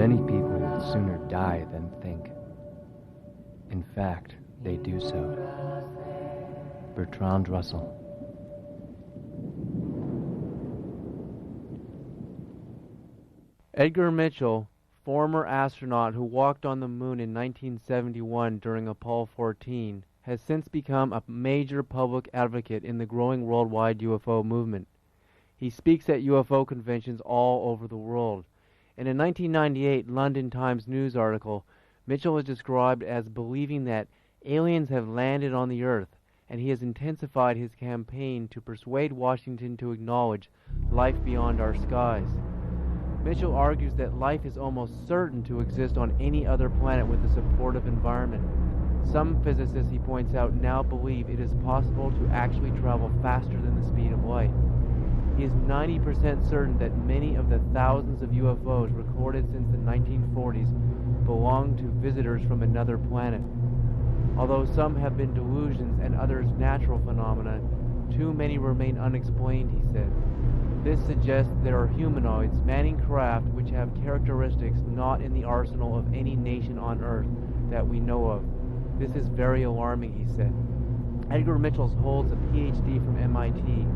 Many people would sooner die than think. In fact, they do so. Bertrand Russell. Edgar Mitchell, former astronaut who walked on the moon in 1971 during Apollo 14, has since become a major public advocate in the growing worldwide UFO movement. He speaks at UFO conventions all over the world. In a 1998 London Times News article, Mitchell is described as believing that aliens have landed on the Earth, and he has intensified his campaign to persuade Washington to acknowledge life beyond our skies. Mitchell argues that life is almost certain to exist on any other planet with a supportive environment. Some physicists, he points out, now believe it is possible to actually travel faster than the speed of light. He is 90% certain that many of the thousands of UFOs recorded since the 1940s belong to visitors from another planet. Although some have been delusions and others natural phenomena, too many remain unexplained, he said. This suggests there are humanoids manning craft which have characteristics not in the arsenal of any nation on Earth that we know of. This is very alarming, he said. Edgar Mitchell holds a PhD from MIT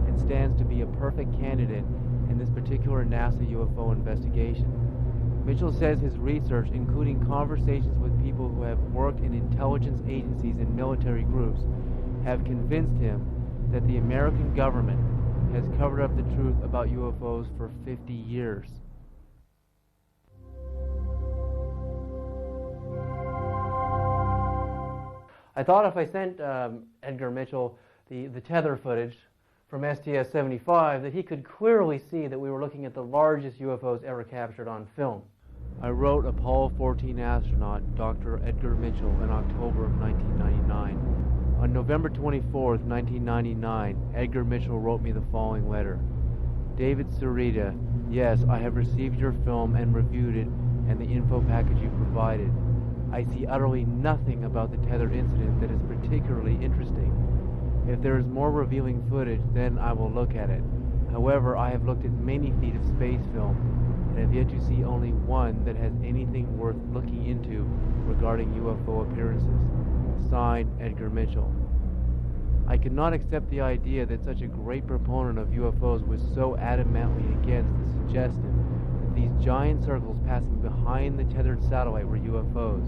and stands to be a perfect candidate in this particular NASA UFO investigation. Mitchell says his research, including conversations with people who have worked in intelligence agencies and military groups, have convinced him that the American government has covered up the truth about UFOs for 50 years. I thought if I sent Edgar Mitchell the tether footage from STS-75 that he could clearly see that we were looking at the largest UFOs ever captured on film. I wrote Apollo 14 astronaut Dr. Edgar Mitchell in October of 1999. On November 24, 1999, Edgar Mitchell wrote me the following letter. David Sereda, yes, I have received your film and reviewed it and the info package you provided. I see utterly nothing about the tether incident that is particularly interesting. If there is more revealing footage, then I will look at it. However, I have looked at many feet of space film and have yet to see only one that has anything worth looking into regarding UFO appearances. Signed, Edgar Mitchell. I could not accept the idea that such a great proponent of UFOs was so adamantly against the suggestion that these giant circles passing behind the tethered satellite were UFOs.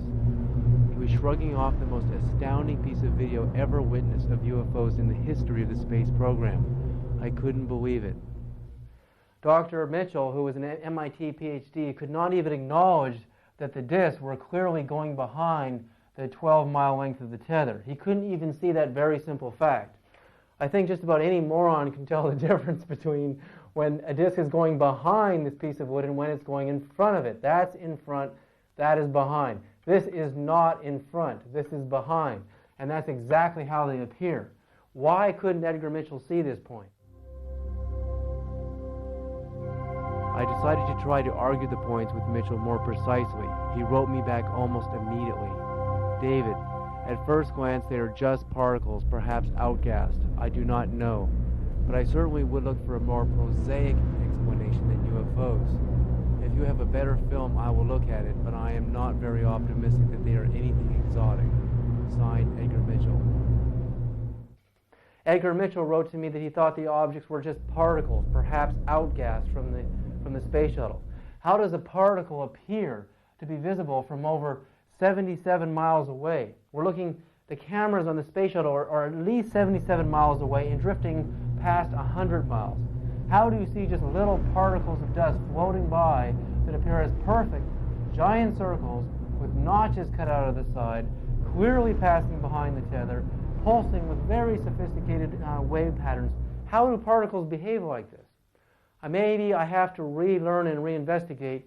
He was shrugging off the most astounding piece of video ever witnessed of UFOs in the history of the space program. I couldn't believe it. Dr. Mitchell, who was an MIT PhD, could not even acknowledge that the disks were clearly going behind the 12-mile length of the tether. He couldn't even see that very simple fact. I think just about any moron can tell the difference between when a disk is going behind this piece of wood and when it's going in front of it. That's in front, that is behind. This is not in front, this is behind. And that's exactly how they appear. Why couldn't Edgar Mitchell see this point? I decided to try to argue the points with Mitchell more precisely. He wrote me back almost immediately. David, at first glance they are just particles, perhaps outgassed. I do not know. But I certainly would look for a more prosaic explanation than UFOs. If you have a better film, I will look at it, but I am not very optimistic that they are anything exotic. Signed, Edgar Mitchell. Edgar Mitchell wrote to me that he thought the objects were just particles, perhaps outgassed from the space shuttle. How does a particle appear to be visible from over 77 miles away? We're looking, the cameras on the space shuttle are at least 77 miles away and drifting past 100 miles. How do you see just little particles of dust floating by that appear as perfect giant circles with notches cut out of the side, clearly passing behind the tether, pulsing with very sophisticated wave patterns? How do particles behave like this? Maybe I have to relearn and reinvestigate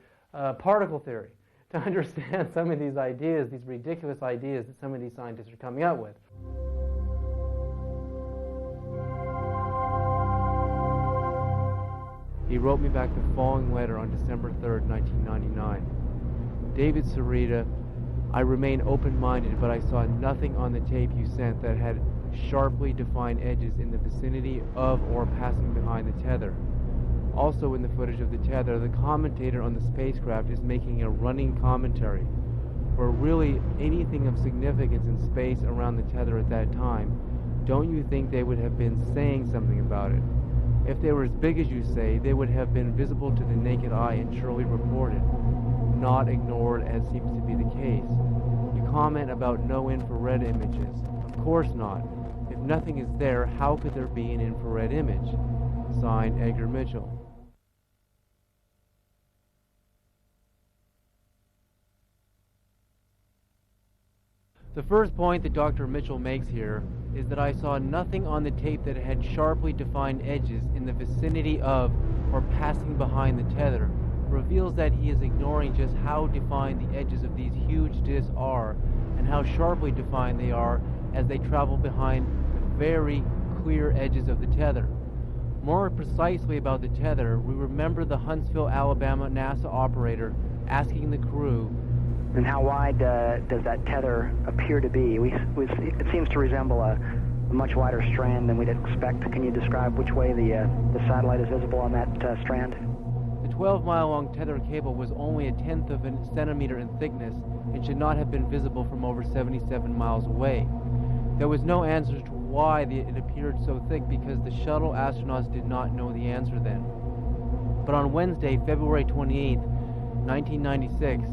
particle theory to understand some of these ideas, these ridiculous ideas that some of these scientists are coming up with. He wrote me back the following letter on December 3rd, 1999. David Sereda, I remain open-minded, but I saw nothing on the tape you sent that had sharply defined edges in the vicinity of or passing behind the tether. Also in the footage of the tether, the commentator on the spacecraft is making a running commentary, where really anything of significance in space around the tether at that time, don't you think they would have been saying something about it? If they were as big as you say, they would have been visible to the naked eye and surely reported, not ignored as seems to be the case. You comment about no infrared images. Of course not. If nothing is there, how could there be an infrared image? Signed, Edgar Mitchell. The first point that Dr. Mitchell makes here is that I saw nothing on the tape that had sharply defined edges in the vicinity of or passing behind the tether, reveals that he is ignoring just how defined the edges of these huge disks are and how sharply defined they are as they travel behind the very clear edges of the tether. More precisely about the tether, we remember the Huntsville, Alabama NASA operator asking the crew, and how wide does that tether appear to be? It seems to resemble a much wider strand than we'd expect. Can you describe which way the satellite is visible on that strand? The 12-mile-long tether cable was only a tenth of a centimeter in thickness and should not have been visible from over 77 miles away. There was no answer to why it appeared so thick because the shuttle astronauts did not know the answer then. But on Wednesday, February 28, 1996,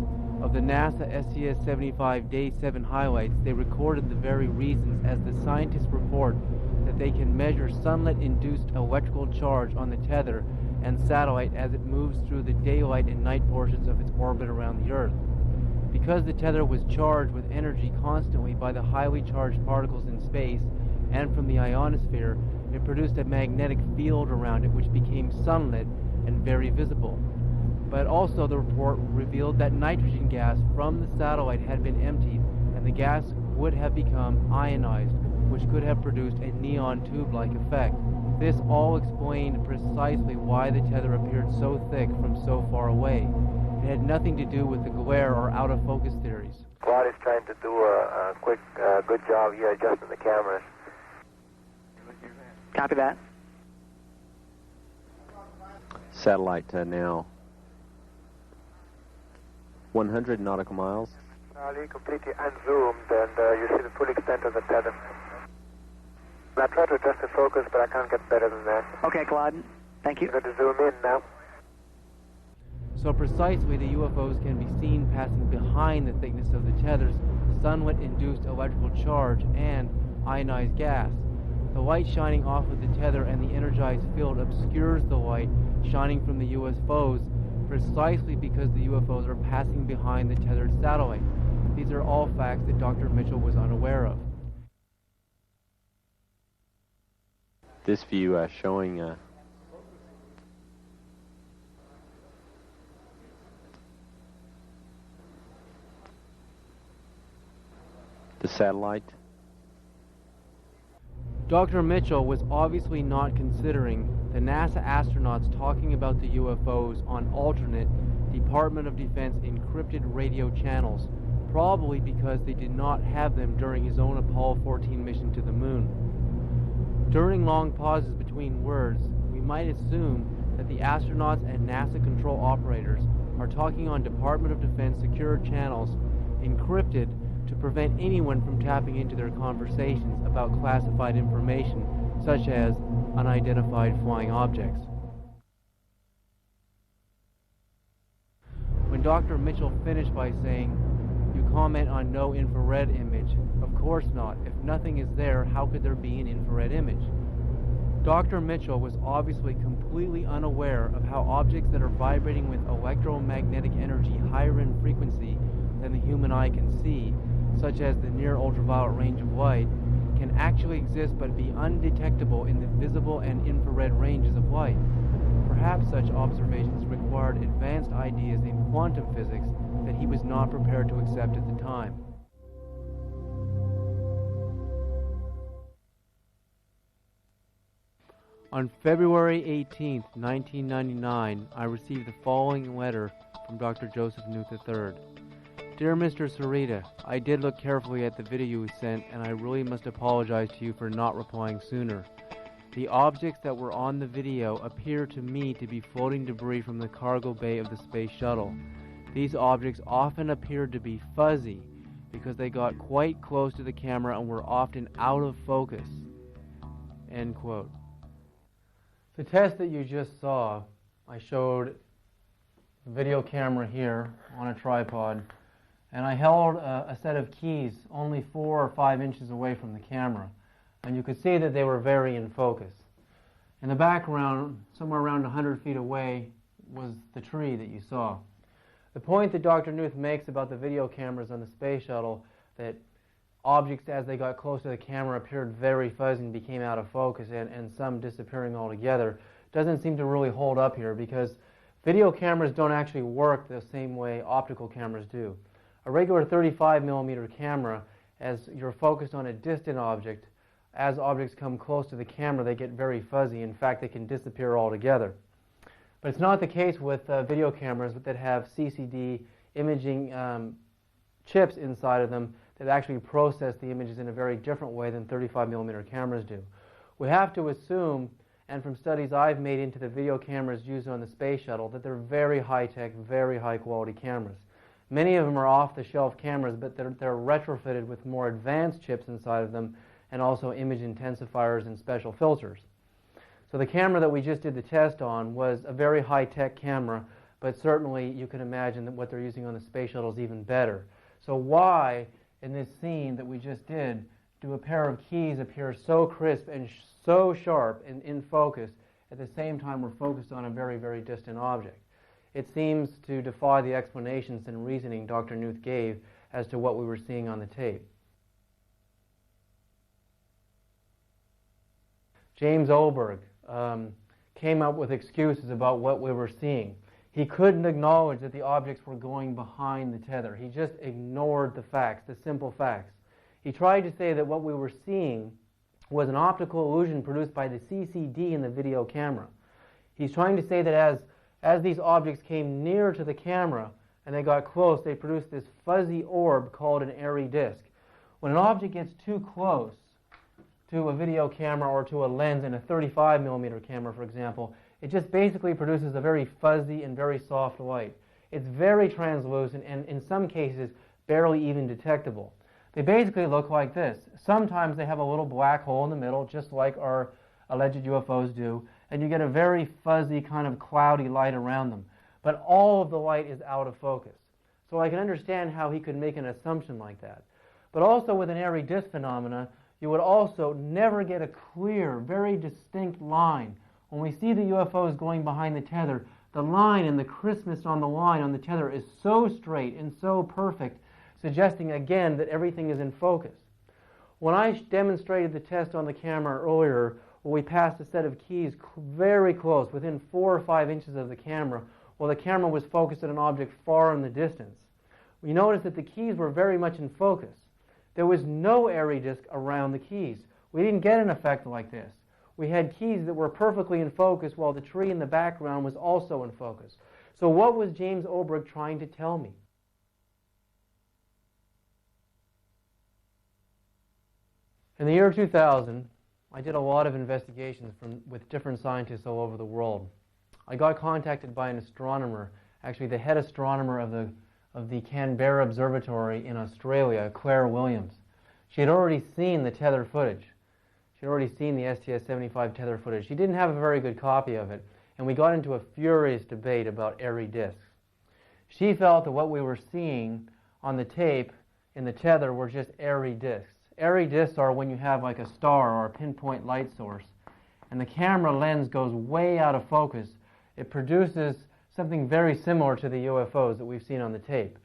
of the NASA STS-75 Day 7 highlights, they recorded the very reasons as the scientists report that they can measure sunlight-induced electrical charge on the tether and satellite as it moves through the daylight and night portions of its orbit around the Earth. Because the tether was charged with energy constantly by the highly charged particles in space and from the ionosphere, it produced a magnetic field around it which became sunlit and very visible. But also the report revealed that nitrogen gas from the satellite had been emptied and the gas would have become ionized, which could have produced a neon tube-like effect. This all explained precisely why the tether appeared so thick from so far away. It had nothing to do with the glare or out-of-focus theories. Claude is trying to do a quick, good job here adjusting the cameras. Copy that. Satellite now 100 nautical miles. Charlie, completely unzoomed, and you see the full extent of the tether. I tried to adjust the focus, but I can't get better than that. Okay, Claude. Thank you. I'm going to zoom in now. So precisely, the UFOs can be seen passing behind the thickness of the tether's sunlight-induced electrical charge and ionized gas. The light shining off of the tether and the energized field obscures the light shining from the UFOs precisely because the UFOs are passing behind the tethered satellite. These are all facts that Dr. Mitchell was unaware of. This view showing the satellite. Dr. Mitchell was obviously not considering the NASA astronauts talking about the UFOs on alternate Department of Defense encrypted radio channels, probably because they did not have them during his own Apollo 14 mission to the moon. During long pauses between words, we might assume that the astronauts and NASA control operators are talking on Department of Defense secure channels encrypted to prevent anyone from tapping into their conversations about classified information, such as unidentified flying objects. When Dr. Mitchell finished by saying, "You comment on no infrared image," of course not. If nothing is there, how could there be an infrared image? Dr. Mitchell was obviously completely unaware of how objects that are vibrating with electromagnetic energy higher in frequency than the human eye can see, such as the near ultraviolet range of light, can actually exist but be undetectable in the visible and infrared ranges of light. Perhaps such observations required advanced ideas in quantum physics that he was not prepared to accept at the time. On February 18, 1999, I received the following letter from Dr. Joseph Newth III. Dear Mr. Sereda, I did look carefully at the video you sent, and I really must apologize to you for not replying sooner. The objects that were on the video appear to me to be floating debris from the cargo bay of the space shuttle. These objects often appeared to be fuzzy because they got quite close to the camera and were often out of focus." End quote. The test that you just saw, I showed the video camera here on a tripod, and I held a set of keys only 4 or 5 inches away from the camera, and you could see that they were very in focus. In the background, somewhere around 100 feet away, was the tree that you saw. The point that Dr. Knuth makes about the video cameras on the space shuttle, that objects as they got close to the camera appeared very fuzzy and became out of focus, and some disappearing altogether, doesn't seem to really hold up here, because video cameras don't actually work the same way optical cameras do. A regular 35mm camera, as you're focused on a distant object, as objects come close to the camera, they get very fuzzy. In fact, they can disappear altogether. But it's not the case with video cameras that have CCD imaging chips inside of them that actually process the images in a very different way than 35mm cameras do. We have to assume, and from studies I've made into the video cameras used on the space shuttle, that they're very high-tech, very high-quality cameras. Many of them are off-the-shelf cameras, but they're retrofitted with more advanced chips inside of them, and also image intensifiers and special filters. So the camera that we just did the test on was a very high-tech camera, but certainly you can imagine that what they're using on the space shuttle is even better. So why, in this scene that we just did, do a pair of keys appear so crisp and so sharp and in focus at the same time we're focused on a very, very distant object? It seems to defy the explanations and reasoning Dr. Knuth gave as to what we were seeing on the tape. James Oberg came up with excuses about what we were seeing. He couldn't acknowledge that the objects were going behind the tether. He just ignored the facts, the simple facts. He tried to say that what we were seeing was an optical illusion produced by the CCD in the video camera. He's trying to say that as these objects came near to the camera and they got close, they produced this fuzzy orb called an airy disk. When an object gets too close to a video camera or to a lens in a 35mm camera, for example, it just basically produces a very fuzzy and very soft light. It's very translucent and in some cases barely even detectable. They basically look like this. Sometimes they have a little black hole in the middle, just like our alleged UFOs do, and you get a very fuzzy kind of cloudy light around them. But all of the light is out of focus. So I can understand how he could make an assumption like that. But also with an airy disk phenomena, you would also never get a clear, very distinct line. When we see the UFOs going behind the tether, the line and the crispness on the line on the tether is so straight and so perfect, suggesting again that everything is in focus. When I demonstrated the test on the camera earlier, where we passed a set of keys very close, within 4 or 5 inches of the camera, while the camera was focused on an object far in the distance, we noticed that the keys were very much in focus. There was no airy disk around the keys. We didn't get an effect like this. We had keys that were perfectly in focus while the tree in the background was also in focus. So what was James Oberg trying to tell me? In the year 2000, I did a lot of investigations with different scientists all over the world. I got contacted by an astronomer, actually the head astronomer of the Canberra Observatory in Australia, Claire Williams. She had already seen the tether footage. She had already seen the STS-75 tether footage. She didn't have a very good copy of it, and we got into a furious debate about airy disks. She felt that what we were seeing on the tape in the tether were just airy disks. Airy disks are when you have like a star or a pinpoint light source, and the camera lens goes way out of focus. It produces something very similar to the UFOs that we've seen on the tape.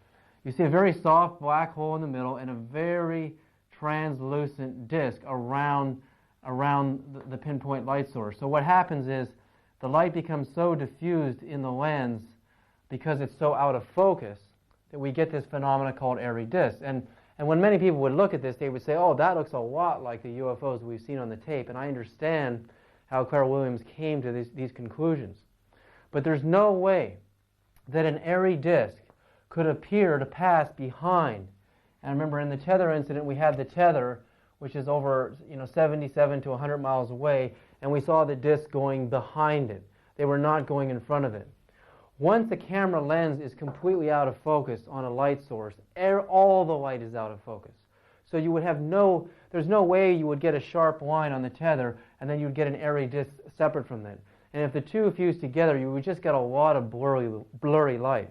You see a very soft black hole in the middle and a very translucent disk around the pinpoint light source. So what happens is the light becomes so diffused in the lens because it's so out of focus that we get this phenomena called airy disks. And when many people would look at this, they would say, oh, that looks a lot like the UFOs we've seen on the tape. And I understand how Claire Williams came to these conclusions. But there's no way that an airy disk could appear to pass behind. And remember, in the tether incident, we had the tether, which is over 77 to 100 miles away, and we saw the disk going behind it. They were not going in front of it. Once the camera lens is completely out of focus on a light source, all the light is out of focus. So you would have there's no way you would get a sharp line on the tether and then you'd get an airy disk separate from that. And if the two fused together, you would just get a lot of blurry light.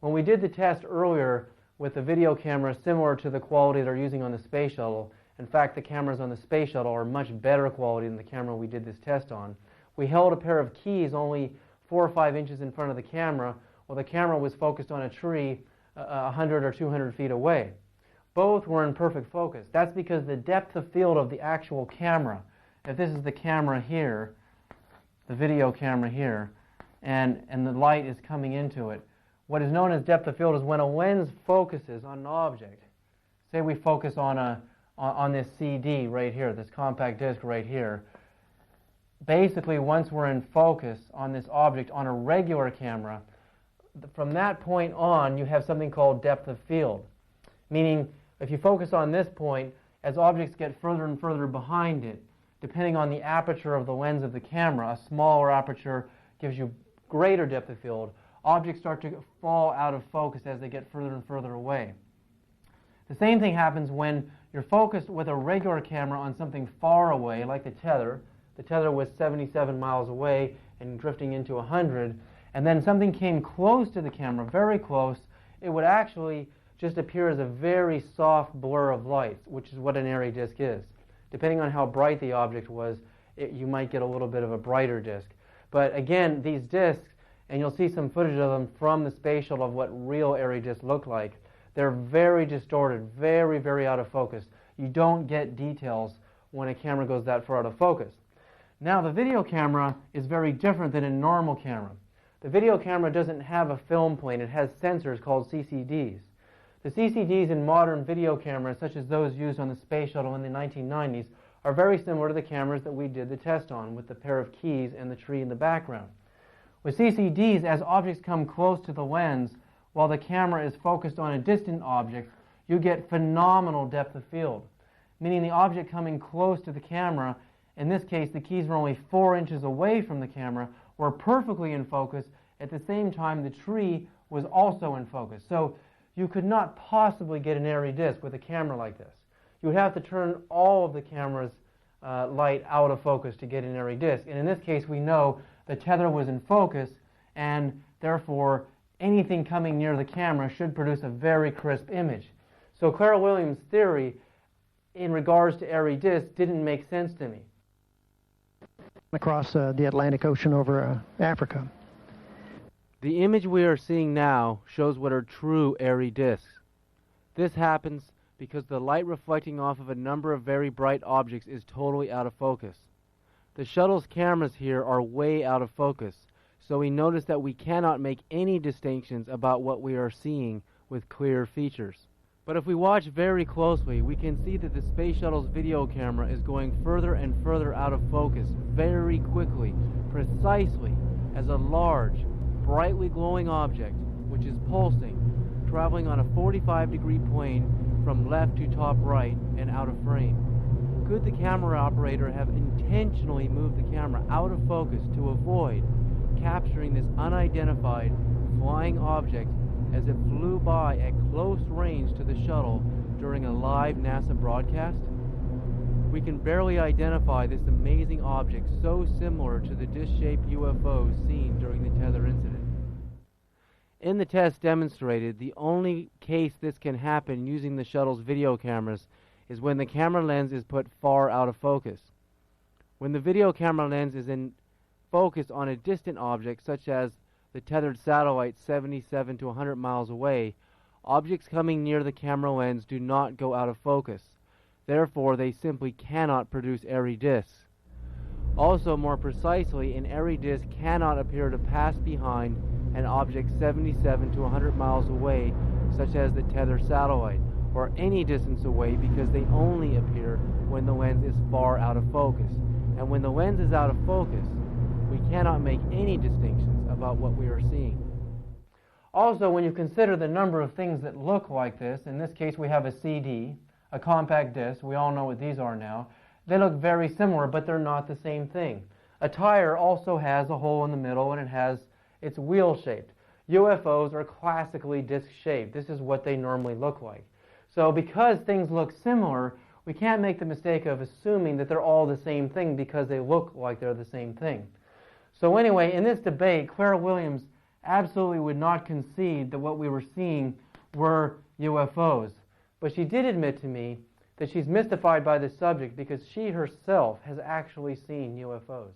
When we did the test earlier with the video camera similar to the quality they're using on the space shuttle, in fact the cameras on the space shuttle are much better quality than the camera we did this test on. We held a pair of keys only 4 or 5 inches in front of the camera while the camera was focused on a tree 100 or 200 feet away. Both were in perfect focus. That's because the depth of field of the actual camera, if this is the camera here, the video camera here, and the light is coming into it, what is known as depth of field is when a lens focuses on an object. Say we focus on this CD right here, this compact disc right here. Basically, once we're in focus on this object on a regular camera, from that point on, you have something called depth of field. Meaning, if you focus on this point, as objects get further and further behind it, depending on the aperture of the lens of the camera, a smaller aperture gives you greater depth of field. Objects start to fall out of focus as they get further and further away. The same thing happens when you're focused with a regular camera on something far away, like the tether. The tether was 77 miles away and drifting into 100, and then something came close to the camera, very close. It would actually just appear as a very soft blur of light, which is what an airy disk is. Depending on how bright the object was, you might get a little bit of a brighter disk. But again, these disks, and you'll see some footage of them from the space shuttle of what real airy disks look like, they're very distorted, very, very out of focus. You don't get details when a camera goes that far out of focus. Now, the video camera is very different than a normal camera. The video camera doesn't have a film plane. It has sensors called CCDs. The CCDs in modern video cameras, such as those used on the space shuttle in the 1990s, are very similar to the cameras that we did the test on, with the pair of keys and the tree in the background. With CCDs, as objects come close to the lens, while the camera is focused on a distant object, you get phenomenal depth of field, meaning the object coming close to the camera, in this case the keys were only 4 inches away from the camera, were perfectly in focus. At the same time, the tree was also in focus. So you could not possibly get an airy disk with a camera like this. You would have to turn all of the camera's light out of focus to get an airy disk. And in this case, we know the tether was in focus, and therefore anything coming near the camera should produce a very crisp image. So Clara Williams' theory in regards to airy disks didn't make sense to me. Across the Atlantic Ocean over Africa. The image we are seeing now shows what are true airy disks. This happens because the light reflecting off of a number of very bright objects is totally out of focus. The shuttle's cameras here are way out of focus, so we notice that we cannot make any distinctions about what we are seeing with clear features. But if we watch very closely, we can see that the space shuttle's video camera is going further and further out of focus very quickly, precisely as a large, brightly glowing object, which is pulsing, traveling on a 45-degree plane from left to top right and out of frame. Could the camera operator have intentionally moved the camera out of focus to avoid capturing this unidentified flying object as it flew by at close range to the shuttle during a live NASA broadcast? We can barely identify this amazing object so similar to the disc-shaped UFOs seen during the tether incident. In the test demonstrated, the only case this can happen using the shuttle's video cameras is when the camera lens is put far out of focus. When the video camera lens is in focus on a distant object, such as the tethered satellite 77 to 100 miles away, objects coming near the camera lens do not go out of focus. Therefore, they simply cannot produce airy disks. Also, more precisely, an airy disk cannot appear to pass behind an object 77 to 100 miles away, such as the tethered satellite, or any distance away, because they only appear when the lens is far out of focus. And when the lens is out of focus, we cannot make any distinctions about what we are seeing. Also, when you consider the number of things that look like this, in this case we have a CD, a compact disc, we all know what these are now. They look very similar, but they're not the same thing. A tire also has a hole in the middle, and it's wheel-shaped. UFOs are classically disc-shaped. This is what they normally look like. So because things look similar, we can't make the mistake of assuming that they're all the same thing because they look like they're the same thing. So anyway, in this debate, Claire Williams absolutely would not concede that what we were seeing were UFOs. But she did admit to me that she's mystified by this subject because she herself has actually seen UFOs.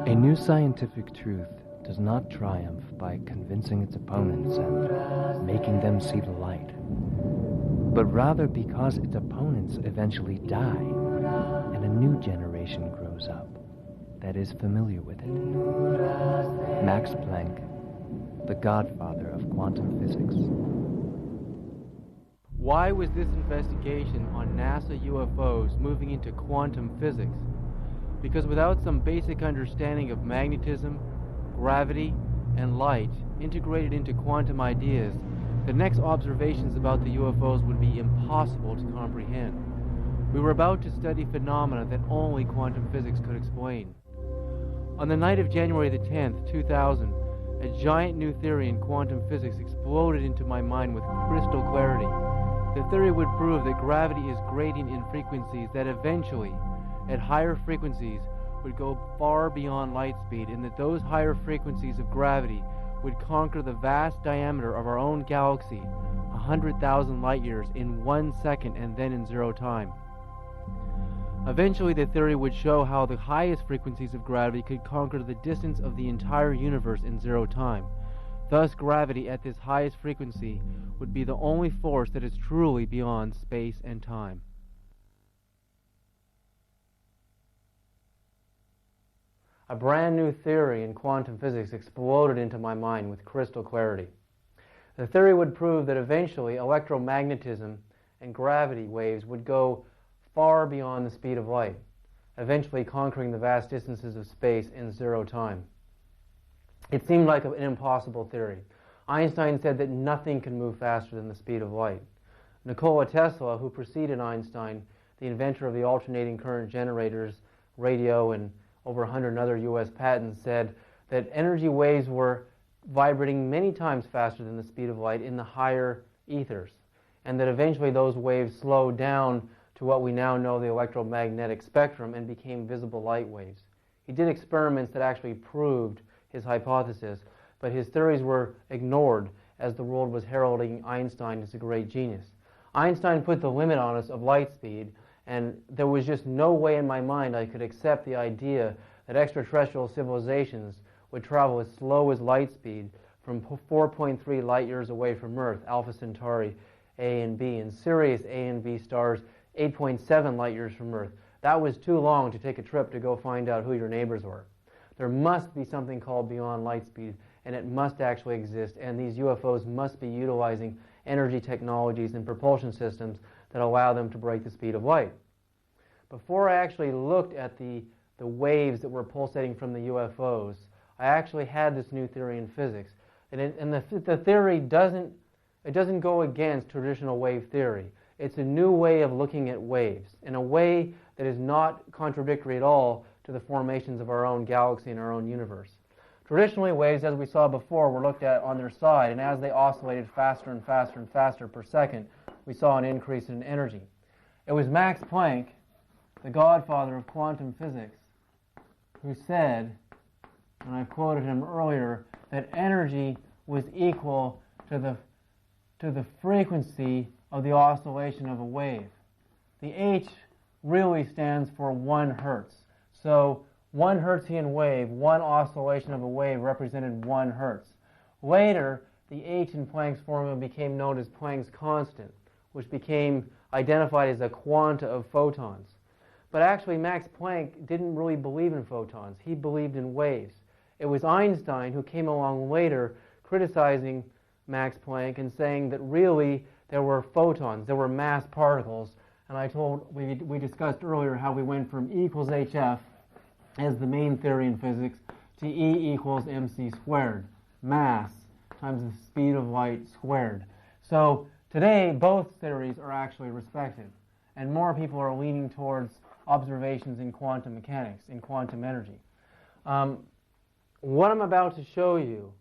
A new scientific truth does not triumph by convincing its opponents and making them see the light, but rather because its opponents eventually die and a new generation grows up that is familiar with it. Max Planck, the godfather of quantum physics. Why was this investigation on NASA UFOs moving into quantum physics? Because without some basic understanding of magnetism, gravity, and light integrated into quantum ideas, the next observations about the UFOs would be impossible to comprehend. We were about to study phenomena that only quantum physics could explain. On the night of January the 10th, 2000, a giant new theory in quantum physics exploded into my mind with crystal clarity. The theory would prove that gravity is gradient in frequencies that eventually, at higher frequencies, would go far beyond light speed, and that those higher frequencies of gravity would conquer the vast diameter of our own galaxy, 100,000 light years, in 1 second and then in 0 time. Eventually, the theory would show how the highest frequencies of gravity could conquer the distance of the entire universe in 0 time. Thus, gravity at this highest frequency would be the only force that is truly beyond space and time. A brand new theory in quantum physics exploded into my mind with crystal clarity. The theory would prove that eventually electromagnetism and gravity waves would go far beyond the speed of light, eventually conquering the vast distances of space in 0 time. It seemed like an impossible theory. Einstein said that nothing can move faster than the speed of light. Nikola Tesla, who preceded Einstein, the inventor of the alternating current generators, radio, and over 100 other U.S. patents, said that energy waves were vibrating many times faster than the speed of light in the higher ethers, and that eventually those waves slowed down to what we now know the electromagnetic spectrum and became visible light waves. He did experiments that actually proved his hypothesis, but his theories were ignored as the world was heralding Einstein as a great genius. Einstein put the limit on us of light speed, and there was just no way in my mind I could accept the idea that extraterrestrial civilizations would travel as slow as light speed from 4.3 light years away from Earth, Alpha Centauri A and B, and Sirius A and B stars 8.7 light years from Earth. That was too long to take a trip to go find out who your neighbors were. There must be something called beyond light speed, and it must actually exist, and these UFOs must be utilizing energy technologies and propulsion systems that allow them to break the speed of light. Before I actually looked at the waves that were pulsating from the UFOs, I actually had this new theory in physics. And the theory doesn't go against traditional wave theory. It's a new way of looking at waves, in a way that is not contradictory at all to the formations of our own galaxy and our own universe. Traditionally, waves, as we saw before, were looked at on their side, and as they oscillated faster and faster and faster per second, we saw an increase in energy. It was Max Planck, the godfather of quantum physics, who said, and I quoted him earlier, that energy was equal to the frequency of the oscillation of a wave. The H really stands for 1 hertz. So 1 Hertzian wave, one oscillation of a wave represented 1 hertz. Later, the H in Planck's formula became known as Planck's constant, which became identified as a quanta of photons. But actually, Max Planck didn't really believe in photons. He believed in waves. It was Einstein who came along later criticizing Max Planck and saying that really there were photons, there were mass particles. And we discussed earlier how we went from E equals HF as the main theory in physics to E equals mc squared, mass times the speed of light squared. So Today, both theories are actually respected, and more people are leaning towards observations in quantum mechanics, in quantum energy. What I'm about to show you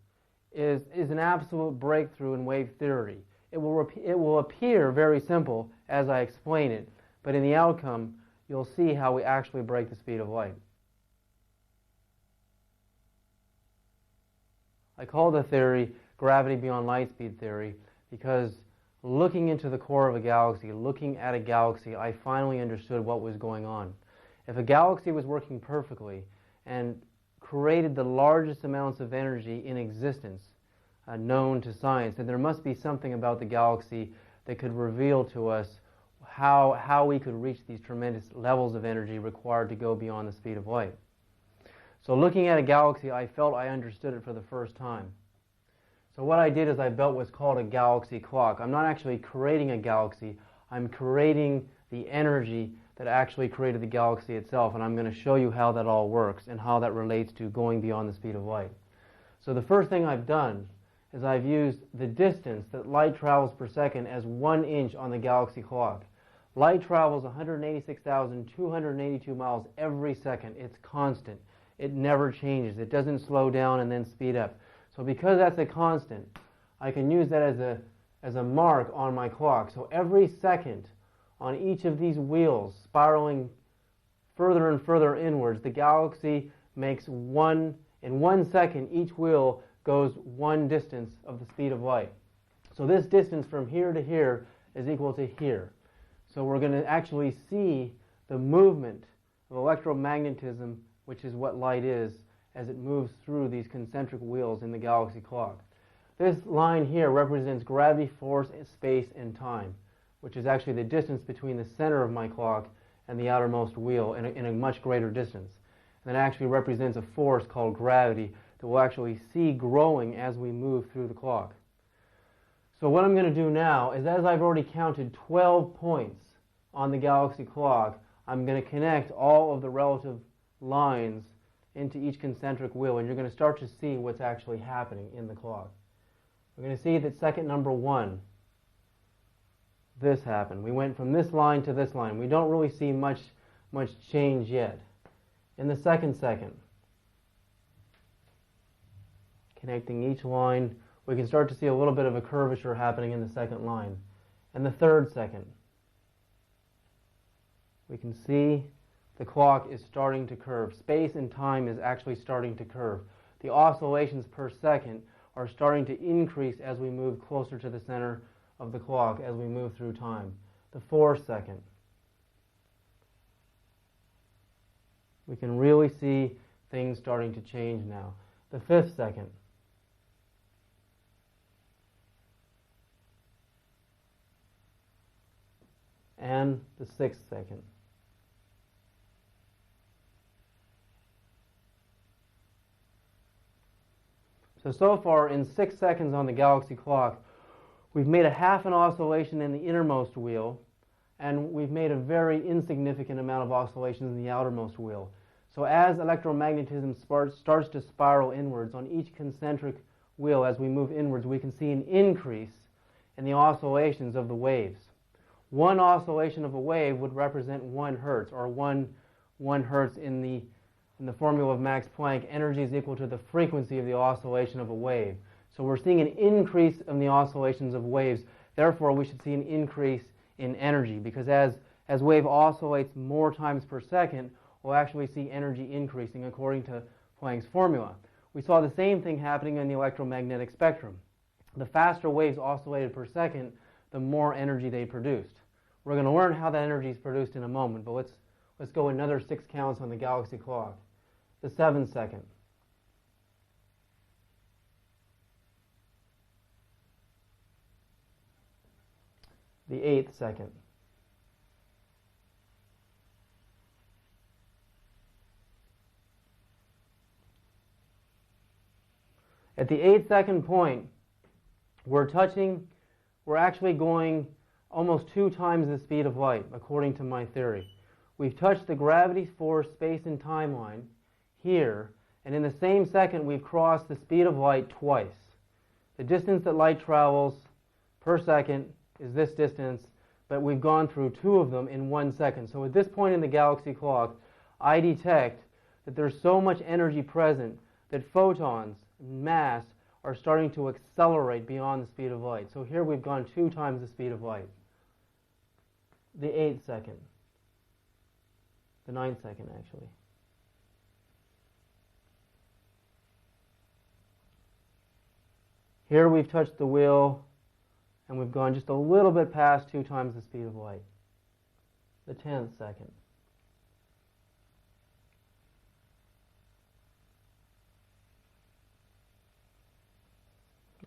is an absolute breakthrough in wave theory. It will appear very simple as I explain it, but in the outcome, you'll see how we actually break the speed of light. I call the theory gravity beyond light speed theory because looking into the core of a galaxy, looking at a galaxy, I finally understood what was going on. If a galaxy was working perfectly and created the largest amounts of energy in existence known to science, then there must be something about the galaxy that could reveal to us how we could reach these tremendous levels of energy required to go beyond the speed of light. So looking at a galaxy, I felt I understood it for the first time. So what I did is I built what's called a galaxy clock. I'm not actually creating a galaxy, I'm creating the energy that actually created the galaxy itself, and I'm going to show you how that all works and how that relates to going beyond the speed of light. So the first thing I've done is I've used the distance that light travels per second as 1 inch on the galaxy clock. Light travels 186,282 miles every second. It's constant. It never changes. It doesn't slow down and then speed up. So because that's a constant, I can use that as a mark on my clock. So every second on each of these wheels spiraling further and further inwards, the galaxy makes in 1 second, each wheel goes one distance of the speed of light. So this distance from here to here is equal to here. So we're going to actually see the movement of electromagnetism, which is what light is, as it moves through these concentric wheels in the galaxy clock. This line here represents gravity, force, space, and time, which is actually the distance between the center of my clock and the outermost wheel in a much greater distance. And that actually represents a force called gravity that we'll actually see growing as we move through the clock. So what I'm going to do now is, as I've already counted 12 points on the galaxy clock, I'm going to connect all of the relative lines into each concentric wheel, and you're going to start to see what's actually happening in the clock. We're going to see that second number 1, this happened. We went from this line to this line. We don't really see much change yet. In the second, connecting each line, we can start to see a little bit of a curvature happening in the second line. And the third second, we can see the clock is starting to curve. Space and time is actually starting to curve. The oscillations per second are starting to increase as we move closer to the center of the clock, as we move through time. The 4th second, we can really see things starting to change now. The 5th second, and the 6th second. So far, in 6 seconds on the galaxy clock, we've made a half an oscillation in the innermost wheel, and we've made a very insignificant amount of oscillations in the outermost wheel. So as electromagnetism starts to spiral inwards on each concentric wheel, as we move inwards, we can see an increase in the oscillations of the waves. One oscillation of a wave would represent 1 hertz, or 1 hertz in the formula of Max Planck. Energy is equal to the frequency of the oscillation of a wave. So we're seeing an increase in the oscillations of waves. Therefore, we should see an increase in energy, because as wave oscillates more times per second, we'll actually see energy increasing according to Planck's formula. We saw the same thing happening in the electromagnetic spectrum. The faster waves oscillated per second, the more energy they produced. We're going to learn how that energy is produced in a moment, but let's go another 6 counts on the galaxy clock. The 7th second. The 8th second. At the 8-second point, we're actually going almost 2 times the speed of light, according to my theory. We've touched the gravity, force, space, and time line here, and in the same second we've crossed the speed of light twice. The distance that light travels per second is this distance, but we've gone through 2 of them in 1 second. So at this point in the galaxy clock, I detect that there's so much energy present that photons, mass, are starting to accelerate beyond the speed of light. So here we've gone 2 times the speed of light. The 8th second. The 9th second, actually. Here we've touched the wheel, and we've gone just a little bit past 2 times the speed of light. The 10th second.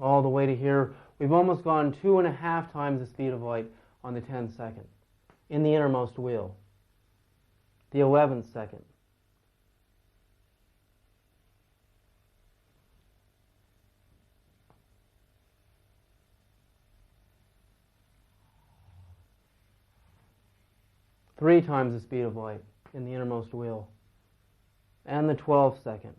All the way to here, we've almost gone 2.5 times the speed of light on the 10th second in the innermost wheel. The 11th second. Three times the speed of light in the innermost wheel. And the 12th second.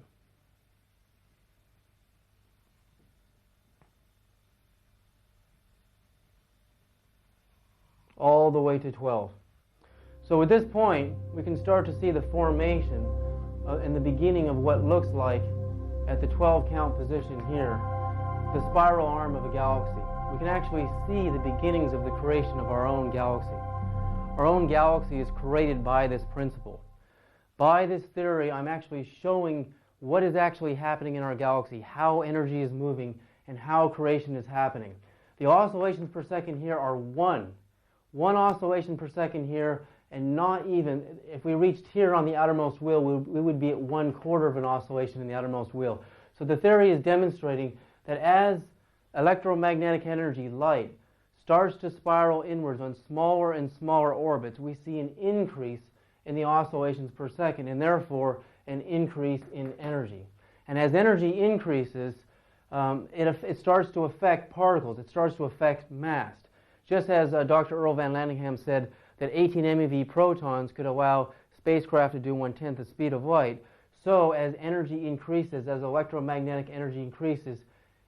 All the way to 12. So at this point, we can start to see the formation and the beginning of what looks like, at the 12 count position here, the spiral arm of a galaxy. We can actually see the beginnings of the creation of our own galaxy. Our own galaxy is created by this principle. By this theory, I'm actually showing what is actually happening in our galaxy, how energy is moving, and how creation is happening. The oscillations per second here are 1. 1 oscillation per second here, and not even, if we reached here on the outermost wheel, we would be at 1/4 of an oscillation in the outermost wheel. So the theory is demonstrating that as electromagnetic energy, light, starts to spiral inwards on smaller and smaller orbits, we see an increase in the oscillations per second, and therefore an increase in energy. And as energy increases, it starts to affect particles. It starts to affect mass. Just as Dr. Earl Van Landingham said that 18 MeV protons could allow spacecraft to do 1/10 the speed of light, so as energy increases, as electromagnetic energy increases,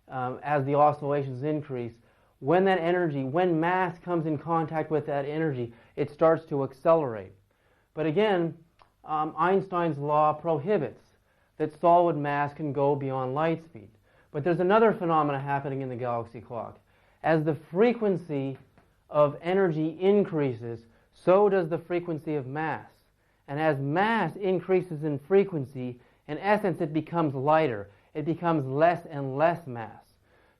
as the oscillations increase, when that energy, when mass comes in contact with that energy, it starts to accelerate. But again, Einstein's law prohibits that solid mass can go beyond light speed. But there's another phenomena happening in the galaxy clock. As the frequency of energy increases, so does the frequency of mass. And as mass increases in frequency, in essence it becomes lighter. It becomes less and less mass.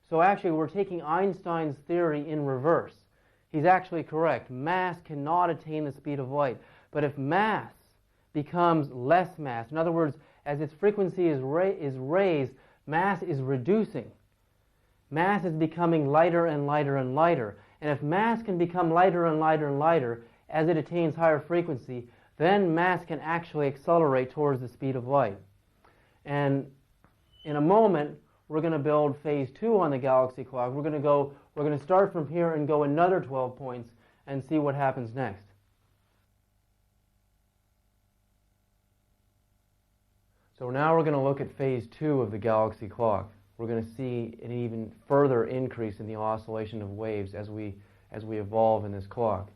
So actually we're taking Einstein's theory in reverse. He's actually correct. Mass cannot attain the speed of light. But if mass becomes less mass, in other words, as its frequency is raised, mass is reducing. Mass is becoming lighter and lighter and lighter. And if mass can become lighter and lighter and lighter as it attains higher frequency, then mass can actually accelerate towards the speed of light. And in a moment, we're going to build phase 2 on the galaxy clock. We're going to start from here and go another 12 points and see what happens next. So now we're going to look at phase 2 of the galaxy clock. We're going to see an even further increase in the oscillation of waves as we evolve in this clock.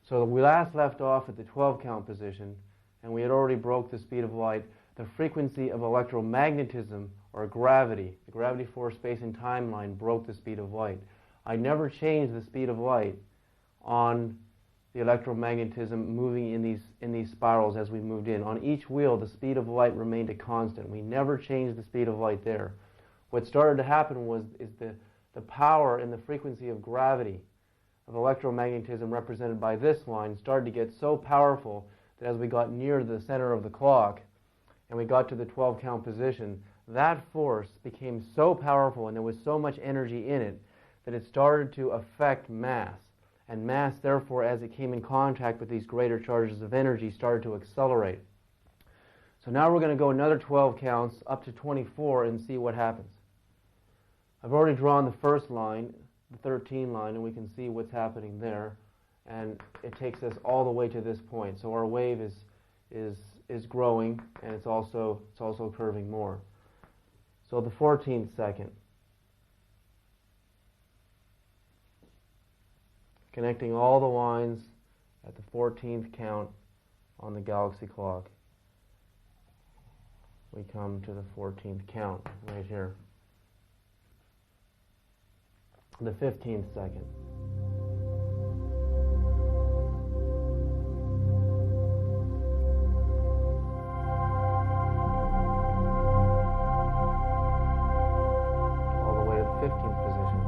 So we last left off at the 12 count position, and we had already broke the speed of light. The frequency of electromagnetism, or gravity, the gravity force space and time line, broke the speed of light. I never changed the speed of light on the electromagnetism moving in these spirals as we moved in. On each wheel, the speed of light remained a constant. We never changed the speed of light there. What started to happen is the power and the frequency of gravity, of electromagnetism represented by this line, started to get so powerful that as we got near the center of the clock and we got to the 12 count position, that force became so powerful and there was so much energy in it that it started to affect mass. And mass, therefore, as it came in contact with these greater charges of energy, started to accelerate. So now we're going to go another 12 counts up to 24 and see what happens. I've already drawn the first line, the 13 line, and we can see what's happening there. And it takes us all the way to this point. So our wave is growing, and it's also curving more. So the 14th second. connecting all the lines at the 14th count on the galaxy clock. We come to the 14th count right here. The 15th second. All the way to the 15th position.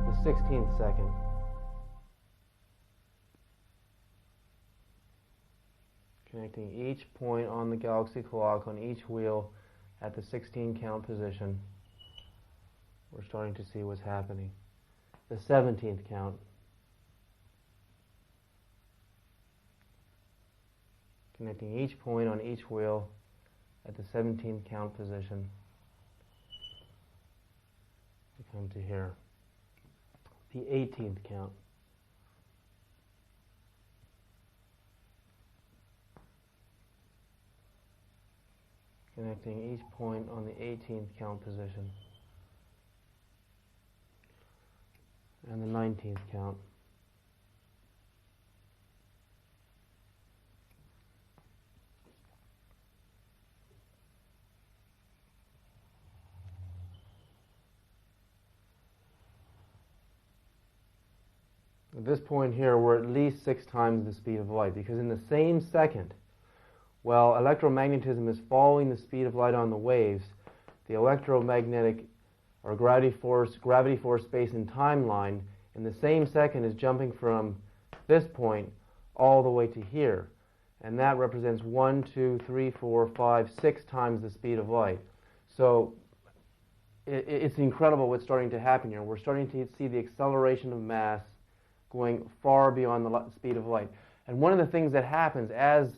The 16th second. Connecting each point on the galaxy clock on each wheel at the 16 count position. We're starting to see what's happening. The 17th count. Connecting each point on each wheel at the 17th count position. We come to here. The 18th count. Connecting each point on the 18th count position. And the 19th count. At this point here, we're at least 6 times the speed of light, because in the same second, while electromagnetism is following the speed of light on the waves, the electromagnetic or gravity force space and time line in the same second is jumping from this point all the way to here. And that represents 1, 2, 3, 4, 5, 6 times the speed of light. So it's incredible what's starting to happen here. We're starting to see the acceleration of mass going far beyond the speed of light. And one of the things that happens as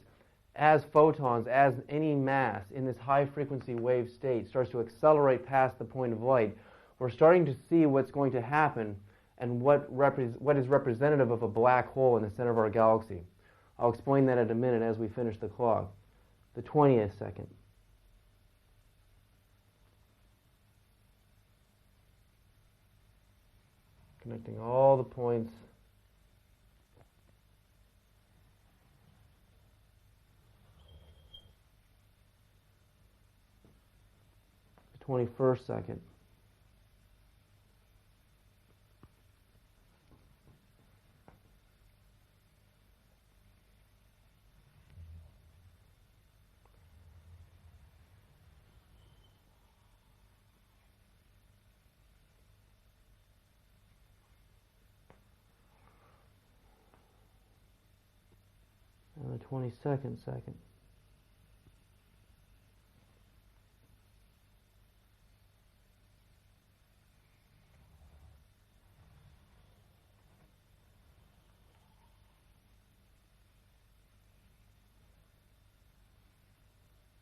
photons, as any mass in this high-frequency wave state starts to accelerate past the point of light, we're starting to see what's going to happen and what is representative of a black hole in the center of our galaxy. I'll explain that in a minute as we finish the clock. The 20th second. Connecting all the points. The 21st second. And the 22nd second.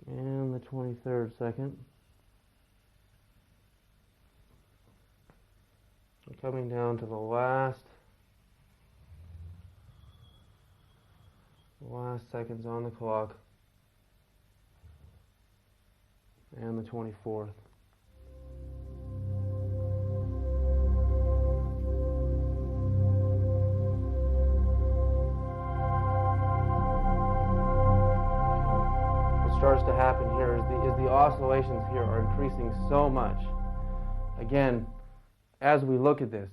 And the 23rd second. We're coming down to the last seconds on the clock. And the 24th. Starts to happen here is the oscillations here are increasing so much. Again, as we look at this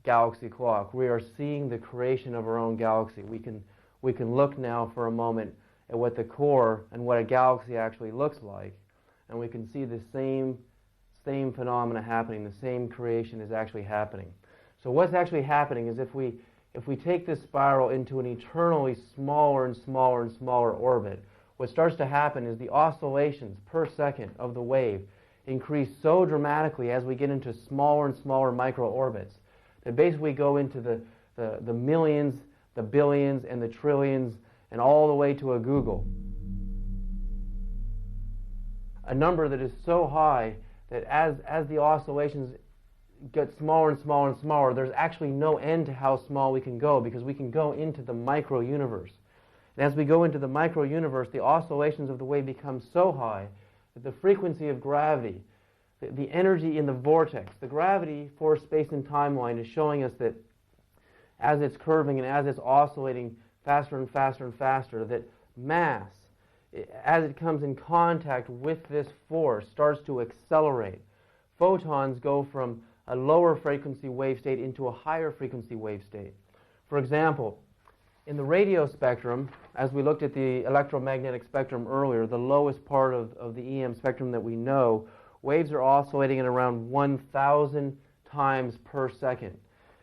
galaxy clock, we are seeing the creation of our own galaxy. We can look now for a moment at what the core and what a galaxy actually looks like, and we can see the same phenomena happening. The same creation is actually happening. So what's actually happening is if we take this spiral into an eternally smaller and smaller and smaller orbit, what starts to happen is the oscillations per second of the wave increase so dramatically as we get into smaller and smaller micro-orbits that basically go into the millions, the billions, and the trillions, and all the way to a Google. A number that is so high that as the oscillations get smaller and smaller and smaller, there's actually no end to how small we can go, because we can go into the micro-universe. And as we go into the micro-universe, the oscillations of the wave become so high that the frequency of gravity, the energy in the vortex, the gravity force space and time line is showing us that as it's curving and as it's oscillating faster and faster and faster, that mass, as it comes in contact with this force, starts to accelerate. Photons go from a lower frequency wave state into a higher frequency wave state. For example, in the radio spectrum, as we looked at the electromagnetic spectrum earlier, the lowest part of the EM spectrum that we know, waves are oscillating at around 1,000 times per second.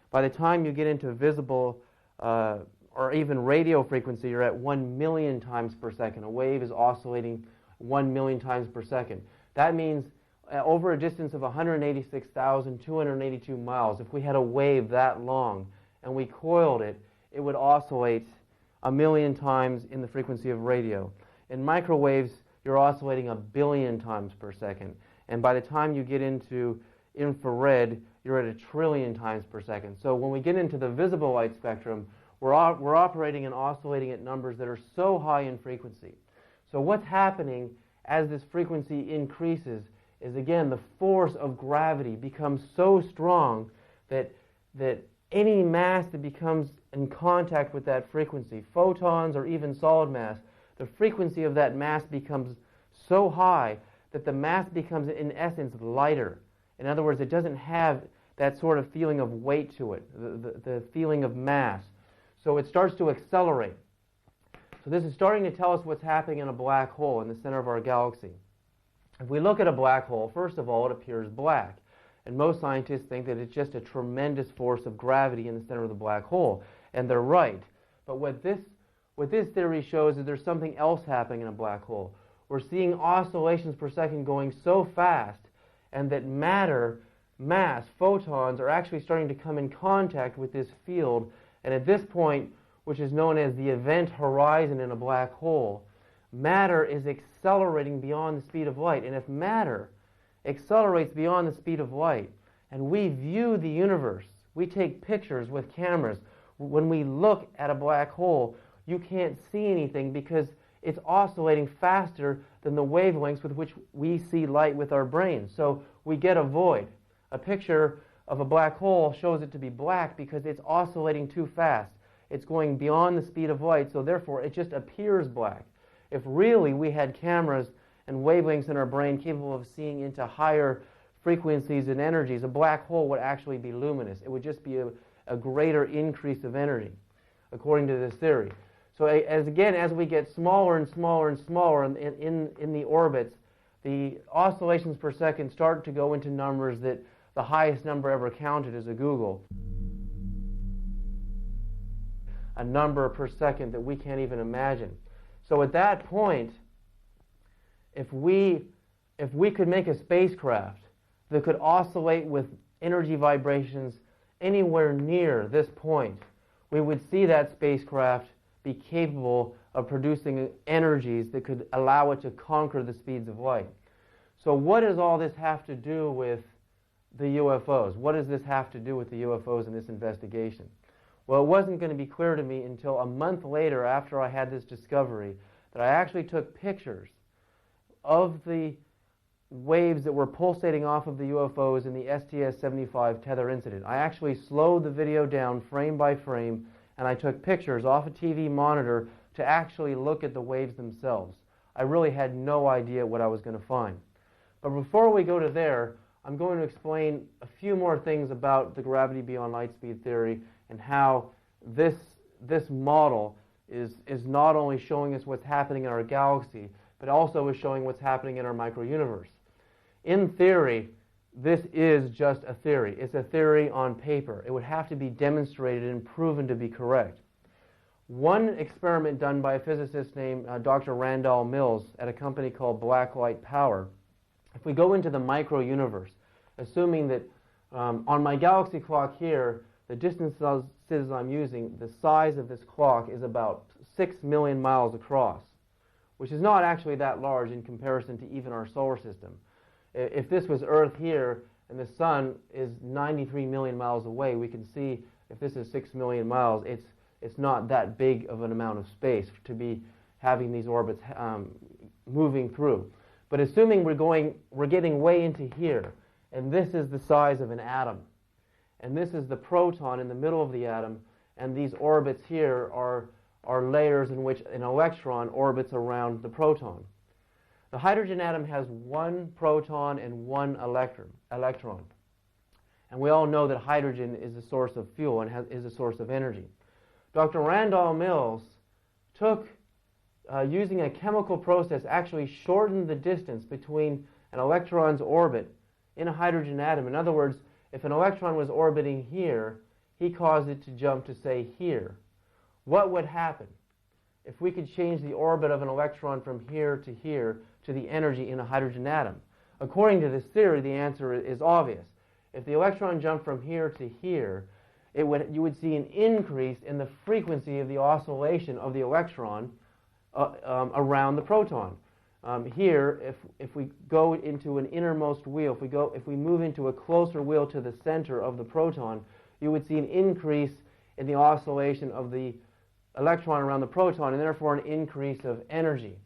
By the time you get into visible or even radio frequency, you're at 1 million times per second. A wave is oscillating 1 million times per second. That means over a distance of 186,282 miles, if we had a wave that long and we coiled it, it would oscillate 1 million times in the frequency of radio. In microwaves, you're oscillating 1 billion times per second. And by the time you get into infrared, you're at 1 trillion times per second. So when we get into the visible light spectrum, we're operating and oscillating at numbers that are so high in frequency. So what's happening as this frequency increases is, again, the force of gravity becomes so strong that any mass that becomes in contact with that frequency, photons or even solid mass, the frequency of that mass becomes so high that the mass becomes, in essence, lighter. In other words, it doesn't have that sort of feeling of weight to it, the feeling of mass. So it starts to accelerate. So this is starting to tell us what's happening in a black hole in the center of our galaxy. If we look at a black hole, first of all, it appears black. And most scientists think that it's just a tremendous force of gravity in the center of the black hole. And they're right. But what this theory shows is there's something else happening in a black hole. We're seeing oscillations per second going so fast, and that matter, mass, photons, are actually starting to come in contact with this field. And at this point, which is known as the event horizon in a black hole, matter is accelerating beyond the speed of light. And if matter accelerates beyond the speed of light, and we view the universe, we take pictures with cameras, when we look at a black hole, you can't see anything because it's oscillating faster than the wavelengths with which we see light with our brains. So we get a void. A picture of a black hole shows it to be black because it's oscillating too fast. It's going beyond the speed of light, so therefore it just appears black. If really we had cameras and wavelengths in our brain capable of seeing into higher frequencies and energies, a black hole would actually be luminous. It would just be a greater increase of energy, according to this theory. So as we get smaller and smaller and smaller in the orbits, the oscillations per second start to go into numbers that the highest number ever counted is a googol. A number per second that we can't even imagine. So at that point, if we could make a spacecraft that could oscillate with energy vibrations anywhere near this point, we would see that spacecraft be capable of producing energies that could allow it to conquer the speeds of light. So what does all this have to do with the UFOs? What does this have to do with the UFOs in this investigation? Well, it wasn't going to be clear to me until a month later, after I had this discovery, that I actually took pictures of the waves that were pulsating off of the UFOs in the STS-75 tether incident. I actually slowed the video down frame by frame, and I took pictures off a TV monitor to actually look at the waves themselves. I really had no idea what I was going to find. But before we go to there, I'm going to explain a few more things about the gravity beyond light speed theory and how this model is not only showing us what's happening in our galaxy, but also is showing what's happening in our microuniverse. In theory, this is just a theory. It's a theory on paper. It would have to be demonstrated and proven to be correct. One experiment done by a physicist named Dr. Randall Mills at a company called Blacklight Power, if we go into the microuniverse, assuming that on my galaxy clock here, the distances I'm using, the size of this clock is about 6 million miles across, which is not actually that large in comparison to even our solar system. If this was Earth here and the Sun is 93 million miles away, we can see if this is 6 million miles, it's not that big of an amount of space to be having these orbits moving through. But assuming we're getting way into here, and this is the size of an atom, and this is the proton in the middle of the atom, and these orbits here are layers in which an electron orbits around the proton. The hydrogen atom has one proton and one electron. And we all know that hydrogen is a source of fuel and is a source of energy. Dr. Randall Mills took, using a chemical process, actually shortened the distance between an electron's orbit in a hydrogen atom. In other words, if an electron was orbiting here, he caused it to jump to, say, here. What would happen if we could change the orbit of an electron from here to the energy in a hydrogen atom? According to this theory, the answer is obvious. If the electron jumped from here to here, you would see an increase in the frequency of the oscillation of the electron around the proton. Here, if we go into an innermost wheel, if we move into a closer wheel to the center of the proton, you would see an increase in the oscillation of the electron around the proton, and therefore an increase of energy.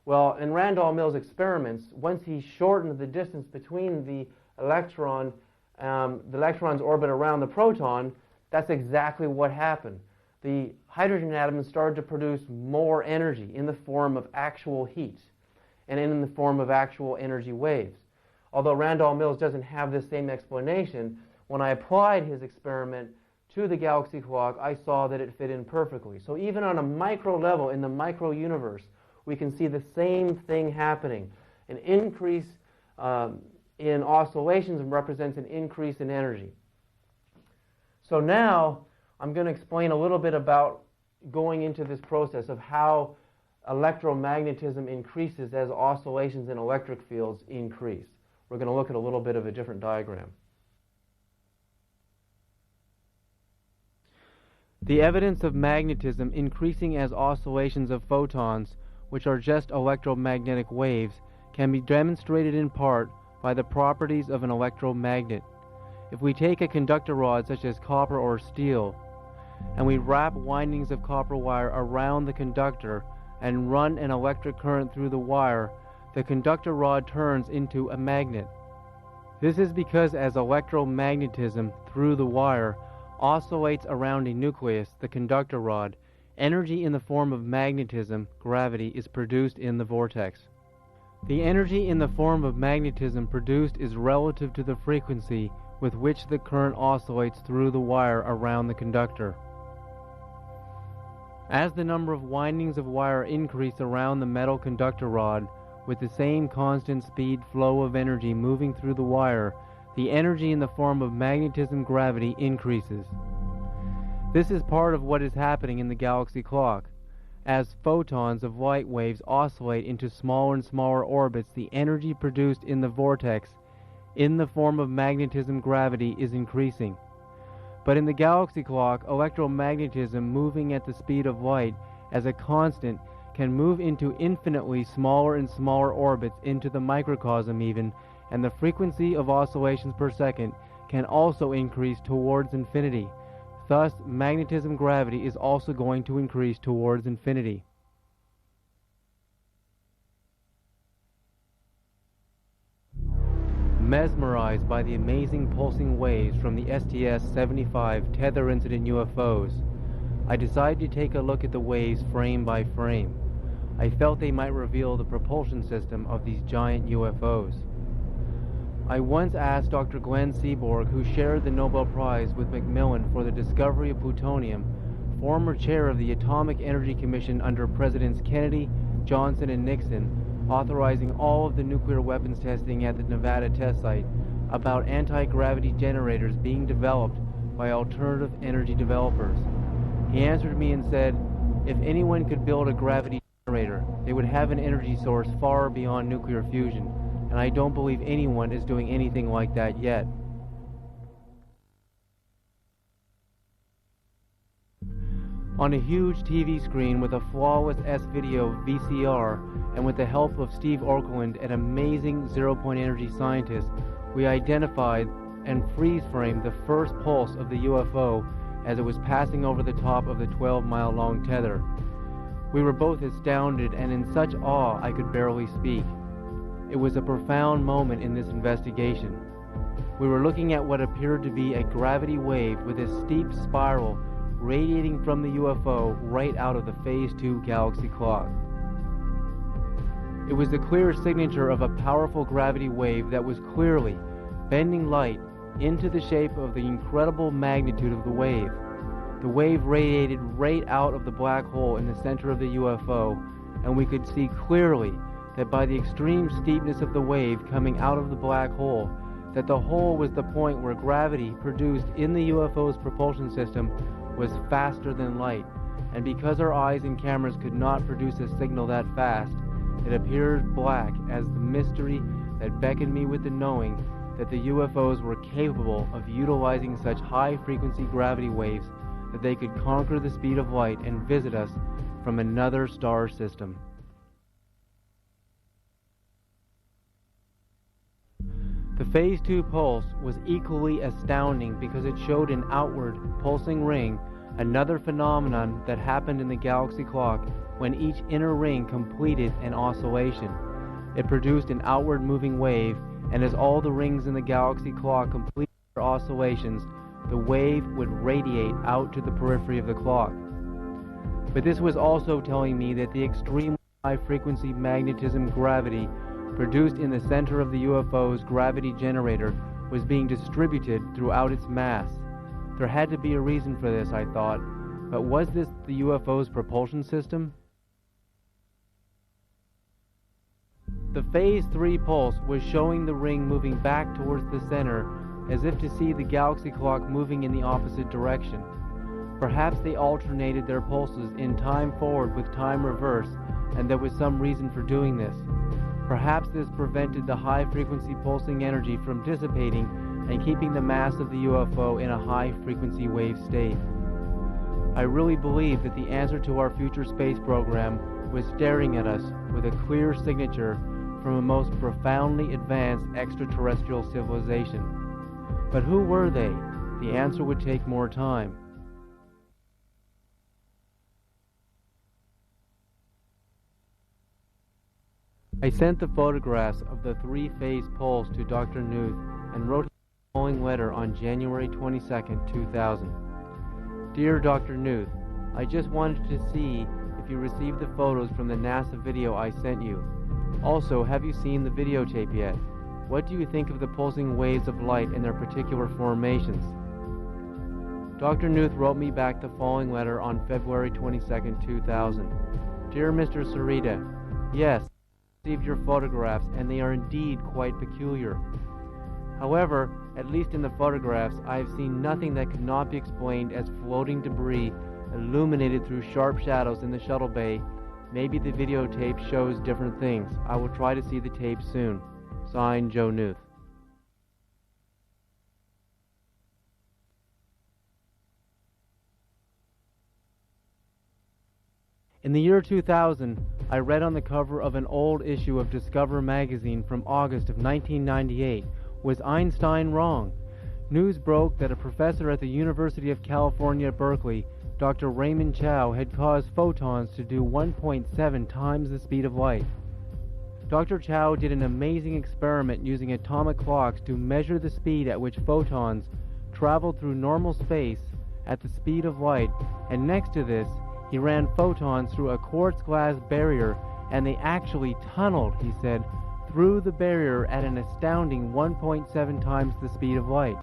Well, in Randall Mills' experiments, once he shortened the distance between the electron's orbit around the proton, that's exactly what happened. The hydrogen atoms started to produce more energy in the form of actual heat and in the form of actual energy waves. Although Randall Mills doesn't have this same explanation, when I applied his experiment to the galaxy clock, I saw that it fit in perfectly. So even on a micro level, in the micro universe, we can see the same thing happening. An increase in oscillations represents an increase in energy. So now I'm going to explain a little bit about going into this process of how electromagnetism increases as oscillations in electric fields increase. We're going to look at a little bit of a different diagram. The evidence of magnetism increasing as oscillations of photons, which are just electromagnetic waves, can be demonstrated in part by the properties of an electromagnet. If we take a conductor rod such as copper or steel, and we wrap windings of copper wire around the conductor and run an electric current through the wire, the conductor rod turns into a magnet. This is because as electromagnetism through the wire oscillates around a nucleus, the conductor rod, energy in the form of magnetism, gravity, is produced in the vortex. The energy in the form of magnetism produced is relative to the frequency with which the current oscillates through the wire around the conductor. As the number of windings of wire increase around the metal conductor rod, with the same constant speed flow of energy moving through the wire, the energy in the form of magnetism gravity increases. This is part of what is happening in the galaxy clock. As photons of light waves oscillate into smaller and smaller orbits, the energy produced in the vortex in the form of magnetism gravity is increasing. But in the galaxy clock, electromagnetism moving at the speed of light as a constant can move into infinitely smaller and smaller orbits into the microcosm even, and the frequency of oscillations per second can also increase towards infinity. Thus, magnetism gravity is also going to increase towards infinity. Mesmerized by the amazing pulsing waves from the STS-75 tether incident UFOs, I decided to take a look at the waves frame by frame. I felt they might reveal the propulsion system of these giant UFOs. I once asked Dr. Glenn Seaborg, who shared the Nobel Prize with Macmillan for the discovery of plutonium, former chair of the Atomic Energy Commission under Presidents Kennedy, Johnson, and Nixon, authorizing all of the nuclear weapons testing at the Nevada test site, about anti-gravity generators being developed by alternative energy developers. He answered me and said, if anyone could build a gravity generator, they would have an energy source far beyond nuclear fusion, and I don't believe anyone is doing anything like that yet. On a huge TV screen with a flawless S-video VCR, and with the help of Steve Okerlund, an amazing zero-point energy scientist, we identified and freeze-framed the first pulse of the UFO as it was passing over the top of the 12-mile-long tether. We were both astounded and in such awe I could barely speak. It was a profound moment in this investigation. We were looking at what appeared to be a gravity wave with a steep spiral radiating from the UFO right out of the Phase 2 galaxy clock. It was the clear signature of a powerful gravity wave that was clearly bending light into the shape of the incredible magnitude of the wave. The wave radiated right out of the black hole in the center of the UFO, and we could see clearly that by the extreme steepness of the wave coming out of the black hole, that the hole was the point where gravity produced in the UFO's propulsion system was faster than light, and because our eyes and cameras could not produce a signal that fast, it appeared black as the mystery that beckoned me with the knowing that the UFOs were capable of utilizing such high-frequency gravity waves that they could conquer the speed of light and visit us from another star system. The Phase 2 pulse was equally astounding because it showed an outward pulsing ring, another phenomenon that happened in the galaxy clock when each inner ring completed an oscillation. It produced an outward moving wave, and as all the rings in the galaxy clock completed their oscillations, the wave would radiate out to the periphery of the clock. But this was also telling me that the extremely high-frequency magnetism gravity produced in the center of the UFO's gravity generator was being distributed throughout its mass. There had to be a reason for this, I thought, but was this the UFO's propulsion system? The Phase 3 pulse was showing the ring moving back towards the center as if to see the galaxy clock moving in the opposite direction. Perhaps they alternated their pulses in time forward with time reverse, and there was some reason for doing this. Perhaps this prevented the high-frequency pulsing energy from dissipating and keeping the mass of the UFO in a high-frequency wave state. I really believe that the answer to our future space program was staring at us with a clear signature from a most profoundly advanced extraterrestrial civilization. But who were they? The answer would take more time. I sent the photographs of the three-phase pulse to Dr. Knuth and wrote the following letter on January 22, 2000. Dear Dr. Knuth, I just wanted to see if you received the photos from the NASA video I sent you. Also, have you seen the videotape yet? What do you think of the pulsing waves of light and their particular formations? Dr. Knuth wrote me back the following letter on February 22, 2000. Dear Mr. Sereda, yes, I received your photographs and they are indeed quite peculiar. However, at least in the photographs, I have seen nothing that could not be explained as floating debris illuminated through sharp shadows in the shuttle bay. Maybe the videotape shows different things. I will try to see the tape soon. Signed, Joe Knuth. In the year 2000, I read on the cover of an old issue of Discover magazine from August of 1998, was Einstein wrong? News broke that a professor at the University of California at Berkeley, Dr. Raymond Chow, had caused photons to do 1.7 times the speed of light. Dr. Chow did an amazing experiment using atomic clocks to measure the speed at which photons traveled through normal space at the speed of light, and next to this, he ran photons through a quartz glass barrier, and they actually tunneled, he said, through the barrier at an astounding 1.7 times the speed of light.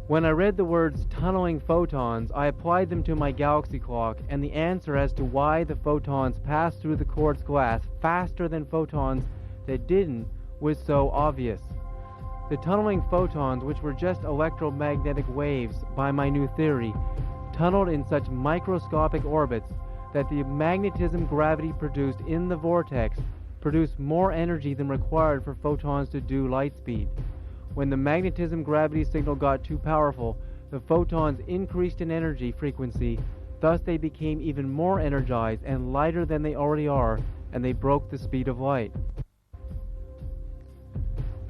When I read the words tunneling photons, I applied them to my galaxy clock, and the answer as to why the photons passed through the quartz glass faster than photons that didn't was so obvious. The tunneling photons, which were just electromagnetic waves by my new theory, tunneled in such microscopic orbits that the magnetism gravity produced in the vortex produced more energy than required for photons to do light speed. When the magnetism gravity signal got too powerful, the photons increased in energy frequency, thus they became even more energized and lighter than they already are, and they broke the speed of light.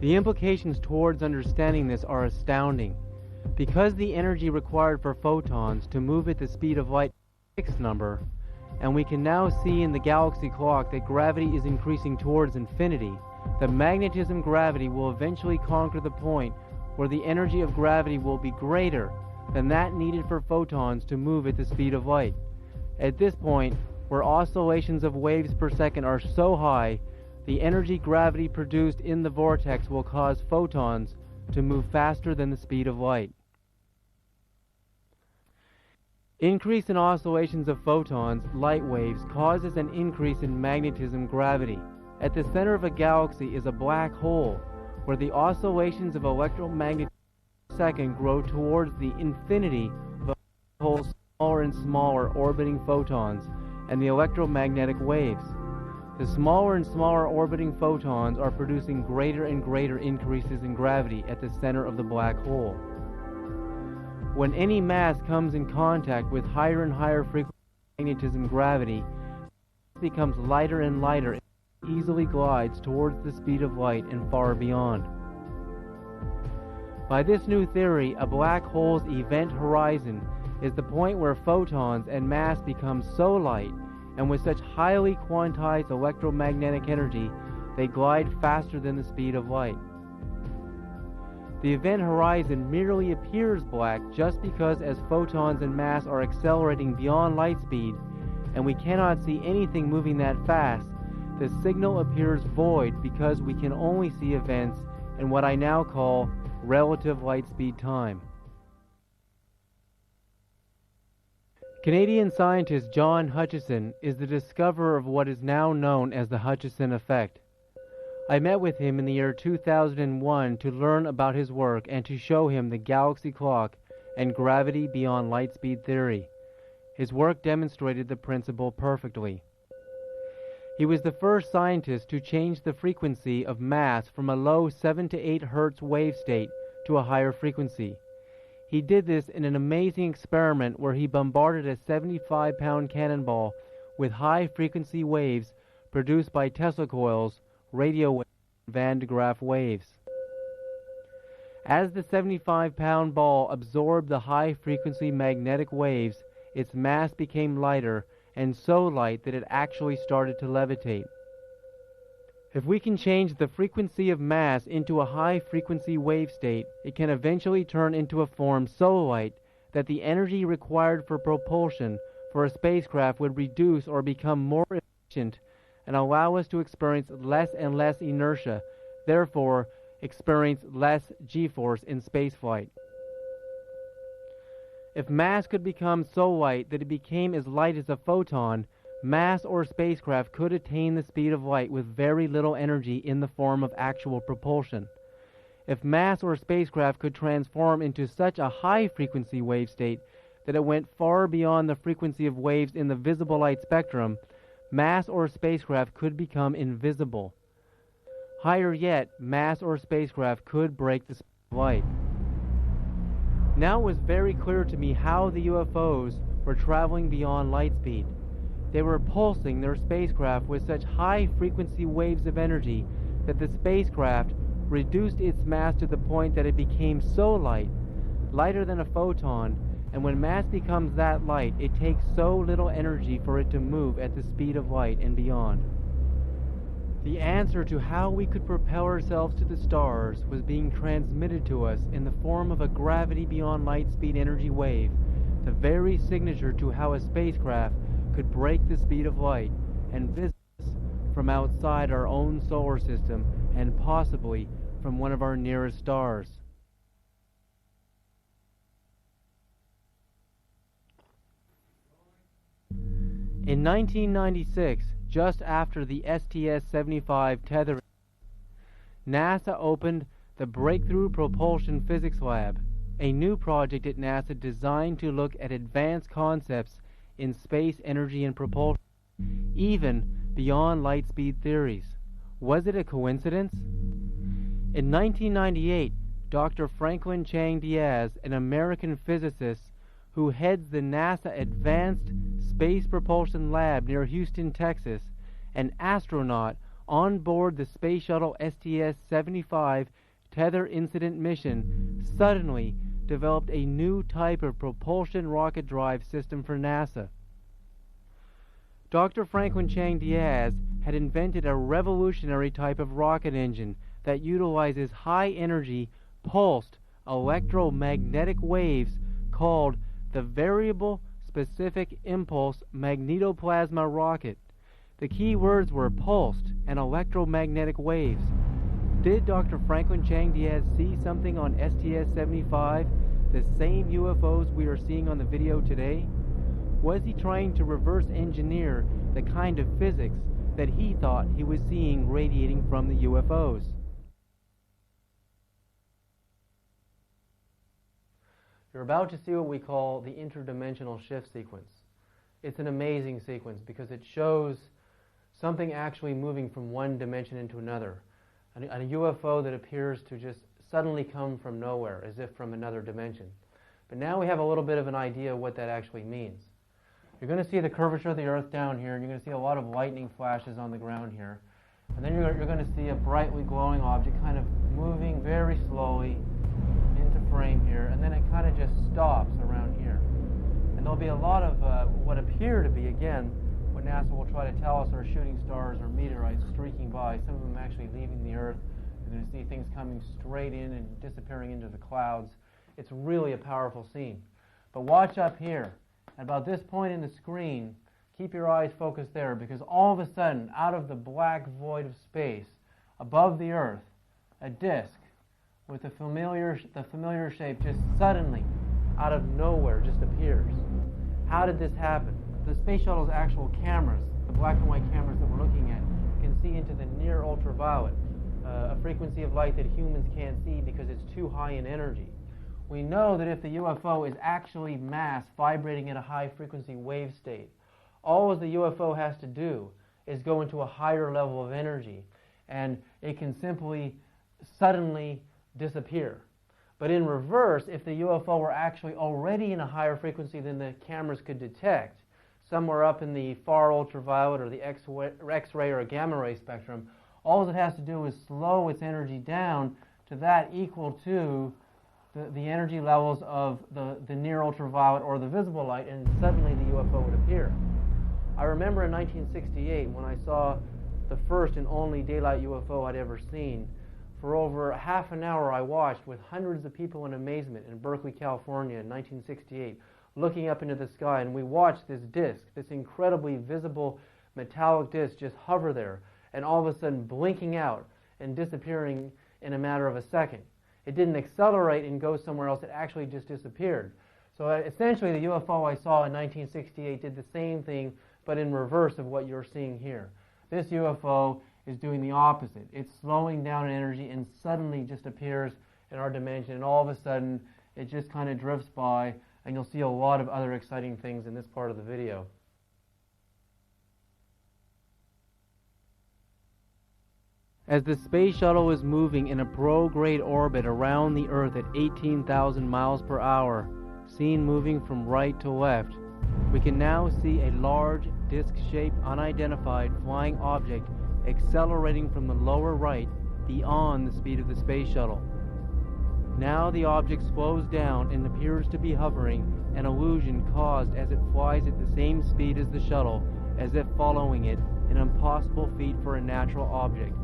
The implications towards understanding this are astounding. Because the energy required for photons to move at the speed of light is a fixed number, and we can now see in the galaxy clock that gravity is increasing towards infinity, the magnetism gravity will eventually conquer the point where the energy of gravity will be greater than that needed for photons to move at the speed of light. At this point, where oscillations of waves per second are so high, the energy gravity produced in the vortex will cause photons to move faster than the speed of light. Increase in oscillations of photons, light waves, causes an increase in magnetism gravity. At the center of a galaxy is a black hole, where the oscillations of electromagnetic second grow towards the infinity of a whole smaller and smaller orbiting photons and the electromagnetic waves. The smaller and smaller orbiting photons are producing greater and greater increases in gravity at the center of the black hole. When any mass comes in contact with higher and higher frequency magnetism gravity, it becomes lighter and lighter and easily glides towards the speed of light and far beyond. By this new theory, a black hole's event horizon is the point where photons and mass become so light and with such highly quantized electromagnetic energy they glide faster than the speed of light. The event horizon merely appears black just because as photons and mass are accelerating beyond light speed and we cannot see anything moving that fast, the signal appears void because we can only see events in what I now call relative light speed time. Canadian scientist John Hutchison is the discoverer of what is now known as the Hutchison effect. I met with him in the year 2001 to learn about his work and to show him the galaxy clock and gravity beyond light speed theory. His work demonstrated the principle perfectly. He was the first scientist to change the frequency of mass from a low 7 to 8 Hertz wave state to a higher frequency. He did this in an amazing experiment where he bombarded a 75-pound cannonball with high-frequency waves produced by Tesla coils, radio waves, and Van de Graaff waves. As the 75-pound ball absorbed the high-frequency magnetic waves, its mass became lighter, and so light that it actually started to levitate. If we can change the frequency of mass into a high-frequency wave state, it can eventually turn into a form so light that the energy required for propulsion for a spacecraft would reduce or become more efficient and allow us to experience less and less inertia, therefore experience less g-force in spaceflight. If mass could become so light that it became as light as a photon, mass or spacecraft could attain the speed of light with very little energy in the form of actual propulsion. If mass or spacecraft could transform into such a high-frequency wave state that it went far beyond the frequency of waves in the visible light spectrum, mass or spacecraft could become invisible. Higher yet, mass or spacecraft could break the speed of light. Now it was very clear to me how the UFOs were traveling beyond light speed. They were pulsing their spacecraft with such high-frequency waves of energy that the spacecraft reduced its mass to the point that it became so light, lighter than a photon, and when mass becomes that light, it takes so little energy for it to move at the speed of light and beyond. The answer to how we could propel ourselves to the stars was being transmitted to us in the form of a gravity beyond light speed energy wave, the very signature to how a spacecraft could break the speed of light and visit us from outside our own solar system and possibly from one of our nearest stars. In 1996, just after the STS-75 tethering, NASA opened the Breakthrough Propulsion Physics Lab, a new project at NASA designed to look at advanced concepts in space energy and propulsion, even beyond light speed theories. Was it a coincidence? In 1998, Dr. Franklin Chang Diaz, an American physicist who heads the NASA Advanced Space Propulsion Lab near Houston, Texas, an astronaut on board the space shuttle STS-75 Tether Incident mission, suddenly developed a new type of propulsion rocket drive system for NASA. Dr. Franklin Chang Diaz had invented a revolutionary type of rocket engine that utilizes high-energy, pulsed electromagnetic waves called the Variable Specific Impulse Magnetoplasma Rocket. The key words were pulsed and electromagnetic waves. Did Dr. Franklin Chang Diaz see something on STS-75, the same UFOs we are seeing on the video today? Was he trying to reverse engineer the kind of physics that he thought he was seeing radiating from the UFOs? You're about to see what we call the interdimensional shift sequence. It's an amazing sequence because it shows something actually moving from one dimension into another. A UFO that appears to just suddenly come from nowhere, as if from another dimension. But now we have a little bit of an idea of what that actually means. You're going to see the curvature of the Earth down here, and you're going to see a lot of lightning flashes on the ground here. And then you're going to see a brightly glowing object kind of moving very slowly into frame here, and then it kind of just stops around here. And there'll be a lot of what appear to be, again, what NASA will try to tell us are shooting stars or meteorites streaking by, some of them actually leaving the Earth. You're going to see things coming straight in and disappearing into the clouds. It's really a powerful scene. But watch up here. At about this point in the screen, keep your eyes focused there, because all of a sudden, out of the black void of space, above the Earth, a disk with the familiar shape just suddenly, out of nowhere, just appears. How did this happen? The space shuttle's actual cameras, the black and white cameras that we're looking at, can see into the near ultraviolet, a frequency of light that humans can't see because it's too high in energy. We know that if the UFO is actually mass vibrating at a high frequency wave state, all the UFO has to do is go into a higher level of energy, and it can simply suddenly disappear. But in reverse, if the UFO were actually already in a higher frequency than the cameras could detect, somewhere up in the far ultraviolet or the X-ray or gamma ray spectrum, all it has to do is slow its energy down to that equal to the energy levels of the near ultraviolet or the visible light, and suddenly the UFO would appear. I remember in 1968 when I saw the first and only daylight UFO I'd ever seen. For over half an hour I watched with hundreds of people in amazement in Berkeley, California in 1968, looking up into the sky, and we watched this disk, this incredibly visible metallic disk, just hover there, and all of a sudden blinking out and disappearing in a matter of a second. It didn't accelerate and go somewhere else, it actually just disappeared. So essentially the UFO I saw in 1968 did the same thing, but in reverse of what you're seeing here. This UFO is doing the opposite. It's slowing down in energy and suddenly just appears in our dimension, and all of a sudden it just kind of drifts by, and you'll see a lot of other exciting things in this part of the video. As the space shuttle is moving in a prograde orbit around the Earth at 18,000 miles per hour, seen moving from right to left, we can now see a large, disc-shaped, unidentified flying object accelerating from the lower right beyond the speed of the space shuttle. Now the object slows down and appears to be hovering, an illusion caused as it flies at the same speed as the shuttle, as if following it, an impossible feat for a natural object.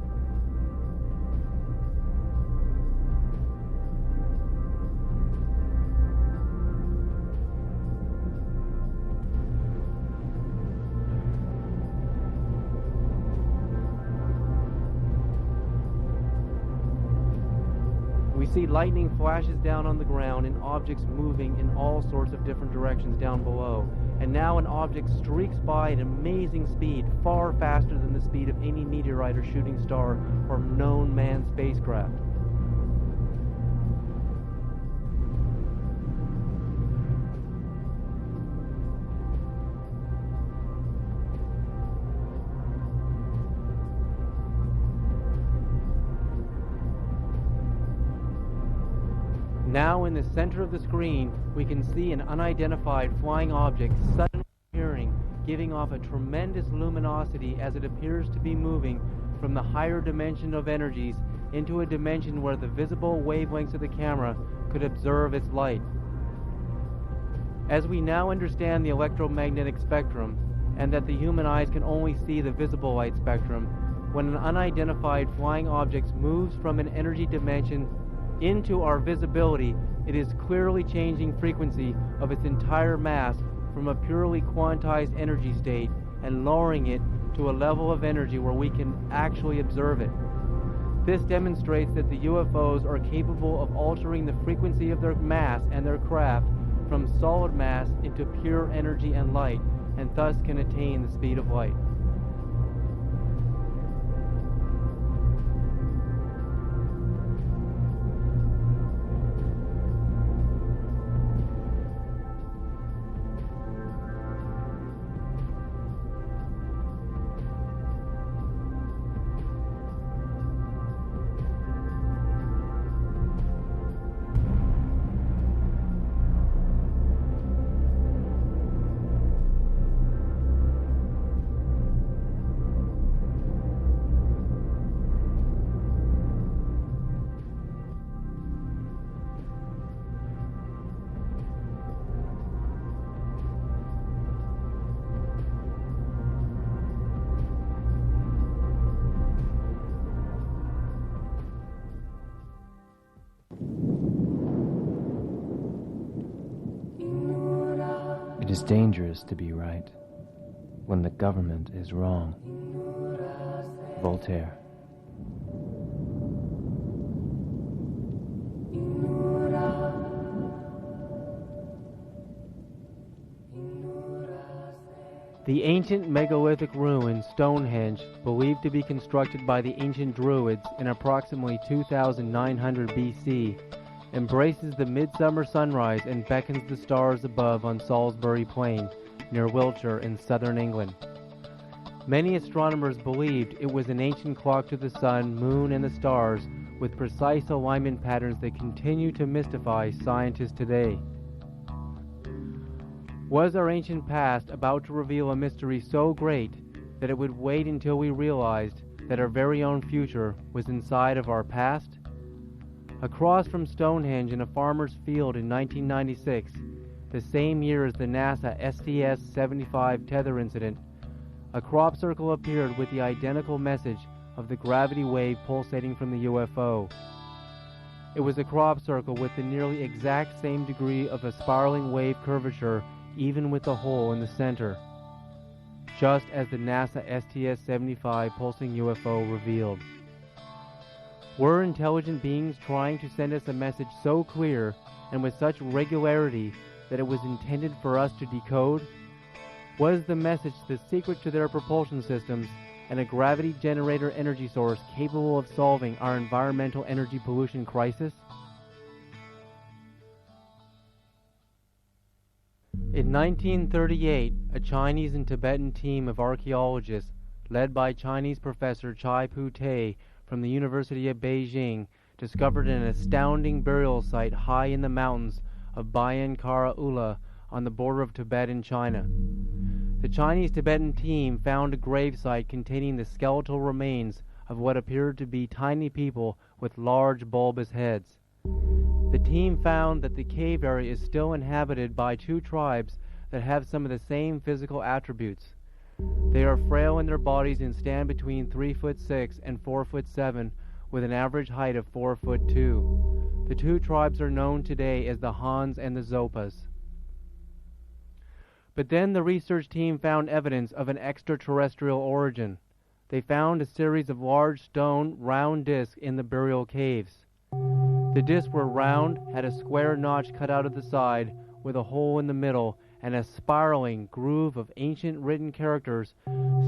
We see lightning flashes down on the ground and objects moving in all sorts of different directions down below. And now an object streaks by at amazing speed, far faster than the speed of any meteorite or shooting star or known manned spacecraft. Now in the center of the screen, we can see an unidentified flying object suddenly appearing, giving off a tremendous luminosity as it appears to be moving from the higher dimension of energies into a dimension where the visible wavelengths of the camera could observe its light. As we now understand the electromagnetic spectrum, and that the human eyes can only see the visible light spectrum, when an unidentified flying object moves from an energy dimension into our visibility, it is clearly changing frequency of its entire mass from a purely quantized energy state and lowering it to a level of energy where we can actually observe it. This demonstrates that the UFOs are capable of altering the frequency of their mass and their craft from solid mass into pure energy and light, and thus can attain the speed of light. It is dangerous to be right when the government is wrong. Voltaire. The ancient megalithic ruin Stonehenge, believed to be constructed by the ancient Druids in approximately 2900 BC, embraces the midsummer sunrise and beckons the stars above on Salisbury Plain, near Wiltshire in southern England. Many astronomers believed it was an ancient clock to the sun, moon, and the stars, with precise alignment patterns that continue to mystify scientists today. Was our ancient past about to reveal a mystery so great that it would wait until we realized that our very own future was inside of our past? Across from Stonehenge in a farmer's field in 1996, the same year as the NASA STS-75 tether incident, a crop circle appeared with the identical message of the gravity wave pulsating from the UFO. It was a crop circle with the nearly exact same degree of a spiraling wave curvature, even with a hole in the center, just as the NASA STS-75 pulsing UFO revealed. Were intelligent beings trying to send us a message so clear and with such regularity that it was intended for us to decode? Was the message the secret to their propulsion systems and a gravity generator energy source capable of solving our environmental energy pollution crisis? In 1938, a Chinese and Tibetan team of archaeologists, led by Chinese professor Chai Pu-Te from the University of Beijing, discovered an astounding burial site high in the mountains of Bayan Kara Ula on the border of Tibet and China. The Chinese-Tibetan team found a gravesite containing the skeletal remains of what appeared to be tiny people with large bulbous heads. The team found that the cave area is still inhabited by two tribes that have some of the same physical attributes. They are frail in their bodies and stand between 3'6" and 4'7", with an average height of 4'2". The two tribes are known today as the Hans and the Zopas. But then the research team found evidence of an extraterrestrial origin. They found a series of large stone, round discs in the burial caves. The discs were round, had a square notch cut out of the side, with a hole in the middle, and a spiraling groove of ancient written characters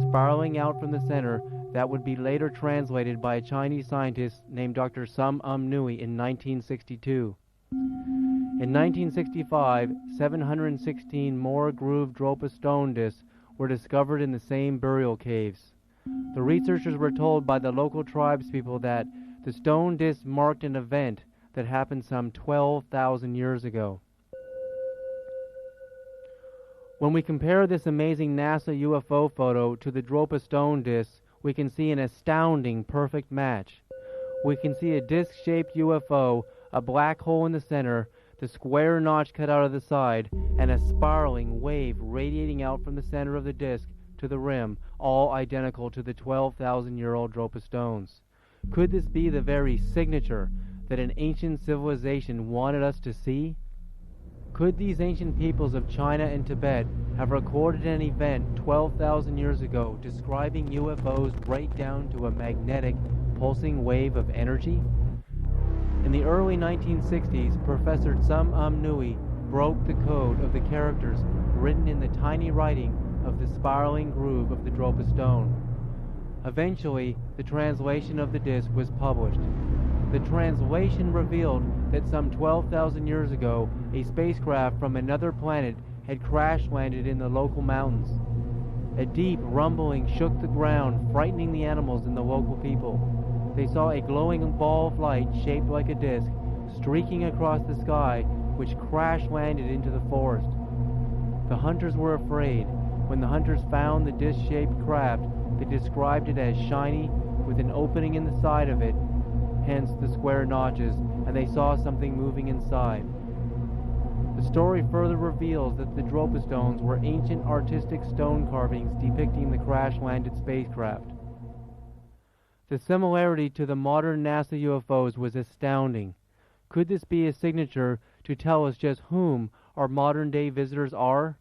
spiraling out from the center that would be later translated by a Chinese scientist named Dr. Sum Nui in 1962. In 1965, 716 more grooved Dropa stone discs were discovered in the same burial caves. The researchers were told by the local tribespeople that the stone discs marked an event that happened some 12,000 years ago. When we compare this amazing NASA UFO photo to the Dropa stone discs, we can see an astounding perfect match. We can see a disc-shaped UFO, a black hole in the center, the square notch cut out of the side, and a spiraling wave radiating out from the center of the disc to the rim, all identical to the 12,000-year-old Dropa stones. Could this be the very signature, that an ancient civilization wanted us to see? Could these ancient peoples of China and Tibet have recorded an event 12,000 years ago describing UFOs right down to a magnetic, pulsing wave of energy? In the early 1960s, Professor Tsum Nui broke the code of the characters written in the tiny writing of the spiraling groove of the Dropa stone. Eventually, the translation of the disc was published. The translation revealed that some 12,000 years ago, a spacecraft from another planet had crash-landed in the local mountains. A deep rumbling shook the ground, frightening the animals and the local people. They saw a glowing ball of light shaped like a disc, streaking across the sky, which crash-landed into the forest. The hunters were afraid. When the hunters found the disc-shaped craft, they described it as shiny, with an opening in the side of it, hence the square notches, and they saw something moving inside. The story further reveals that the Dropa stones were ancient artistic stone carvings depicting the crash-landed spacecraft. The similarity to the modern NASA UFOs was astounding. Could this be a signature to tell us just whom our modern-day visitors are?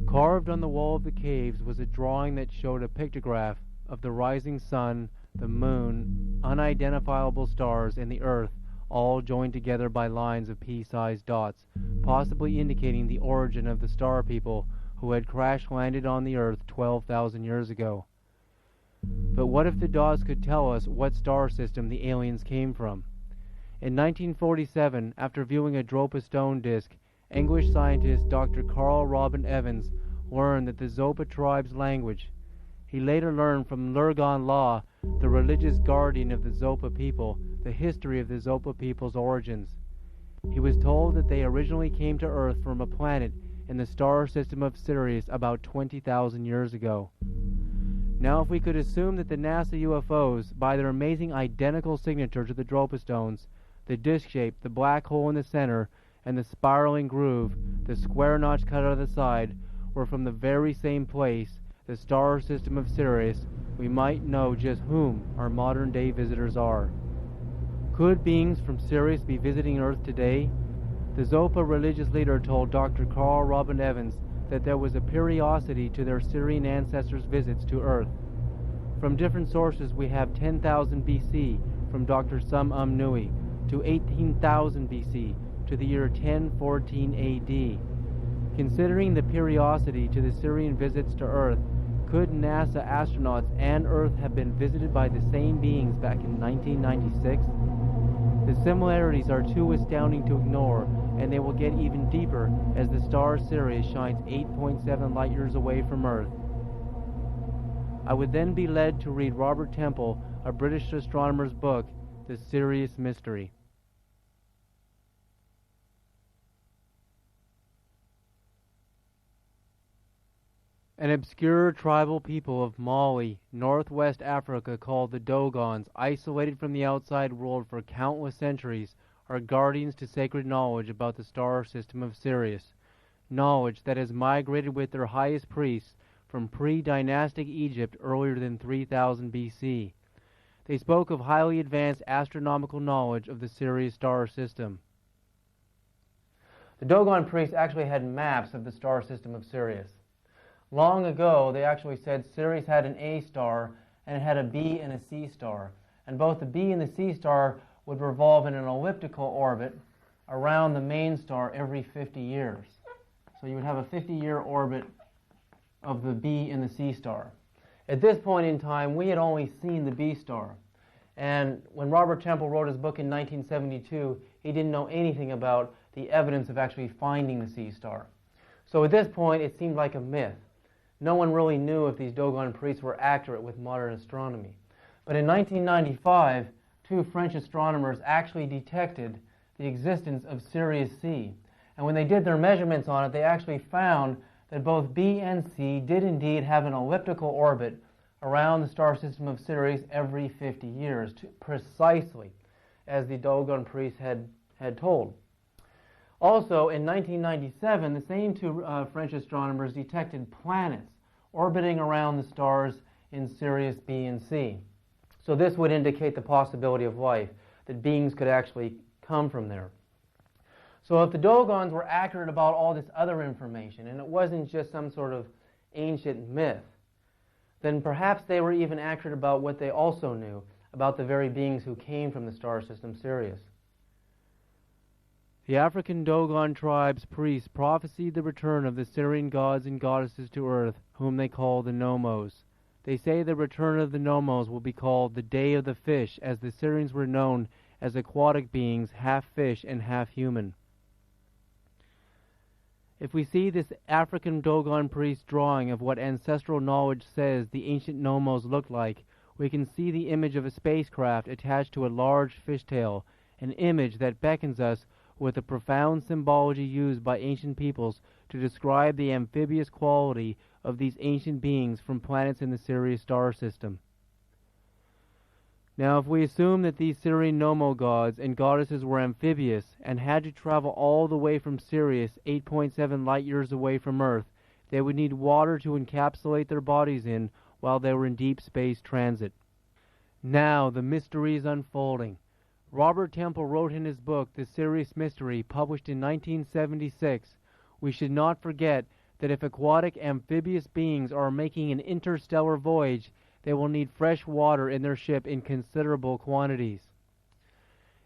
Carved on the wall of the caves was a drawing that showed a pictograph of the rising sun, the moon, unidentifiable stars, and the earth, all joined together by lines of pea-sized dots, possibly indicating the origin of the star people who had crash-landed on the earth 12,000 years ago. But what if the dots could tell us what star system the aliens came from? In 1947, after viewing a Dropa stone disk, English scientist Dr. Carl Robin Evans learned that the Zopa tribe's language. He later learned from Lurgan Law, the religious guardian of the Zopa people, the history of the Zopa people's origins. He was told that they originally came to Earth from a planet in the star system of Sirius about 20,000 years ago. Now, if we could assume that the NASA UFOs, by their amazing identical signature to the Dropa stones, the disc shape, the black hole in the center, and the spiraling groove, the square notch cut out of the side, were from the very same place, the star system of Sirius, we might know just whom our modern-day visitors are. Could beings from Sirius be visiting Earth today? The Zopa religious leader told Dr. Carl Robin Evans that there was a periodicity to their Sirian ancestors' visits to Earth. From different sources we have 10,000 BC from Dr. Tsum Nui to 18,000 BC to the year 1014 AD. Considering the periodicity to the Sirian visits to Earth, could NASA astronauts and Earth have been visited by the same beings back in 1996? The similarities are too astounding to ignore, and they will get even deeper as the star Sirius shines 8.7 light years away from Earth. I would then be led to read Robert Temple, a British astronomer's book, The Sirius Mystery. An obscure tribal people of Mali, northwest Africa, called the Dogons, isolated from the outside world for countless centuries, are guardians to sacred knowledge about the star system of Sirius, knowledge that has migrated with their highest priests from pre-dynastic Egypt earlier than 3000 BC. They spoke of highly advanced astronomical knowledge of the Sirius star system. The Dogon priests actually had maps of the star system of Sirius. Long ago, they actually said Sirius had an A star and it had a B and a C star. And both the B and the C star would revolve in an elliptical orbit around the main star every 50 years. So you would have a 50-year orbit of the B and the C star. At this point in time, we had only seen the B star. And when Robert Temple wrote his book in 1972, he didn't know anything about the evidence of actually finding the C star. So at this point, it seemed like a myth. No one really knew if these Dogon priests were accurate with modern astronomy. But in 1995, two French astronomers actually detected the existence of Sirius C. And when they did their measurements on it, they actually found that both B and C did indeed have an elliptical orbit around the star system of Sirius every 50 years, precisely as the Dogon priests had told. Also, in 1997, the same two French astronomers detected planets orbiting around the stars in Sirius B and C. So this would indicate the possibility of life. that beings could actually come from there. So if the Dogons were accurate about all this other information, and it wasn't just some sort of ancient myth, then perhaps they were even accurate about what they also knew about the very beings who came from the star system Sirius. The African Dogon tribe's priests prophesied the return of the Syrian gods and goddesses to Earth, whom they call the Nomos. They say the return of the Nomos will be called the Day of the Fish, as the Syrians were known as aquatic beings, half fish and half human. If we see this African Dogon priest drawing of what ancestral knowledge says the ancient Nomos looked like, we can see the image of a spacecraft attached to a large fishtail, an image that beckons us with the profound symbology used by ancient peoples to describe the amphibious quality of these ancient beings from planets in the Sirius star system. Now, if we assume that these Syrian Nomo gods and goddesses were amphibious and had to travel all the way from Sirius, 8.7 light-years away from Earth, they would need water to encapsulate their bodies in while they were in deep space transit. Now, the mystery is unfolding. Robert Temple wrote in his book, The Sirius Mystery, published in 1976, we should not forget that if aquatic amphibious beings are making an interstellar voyage, they will need fresh water in their ship in considerable quantities.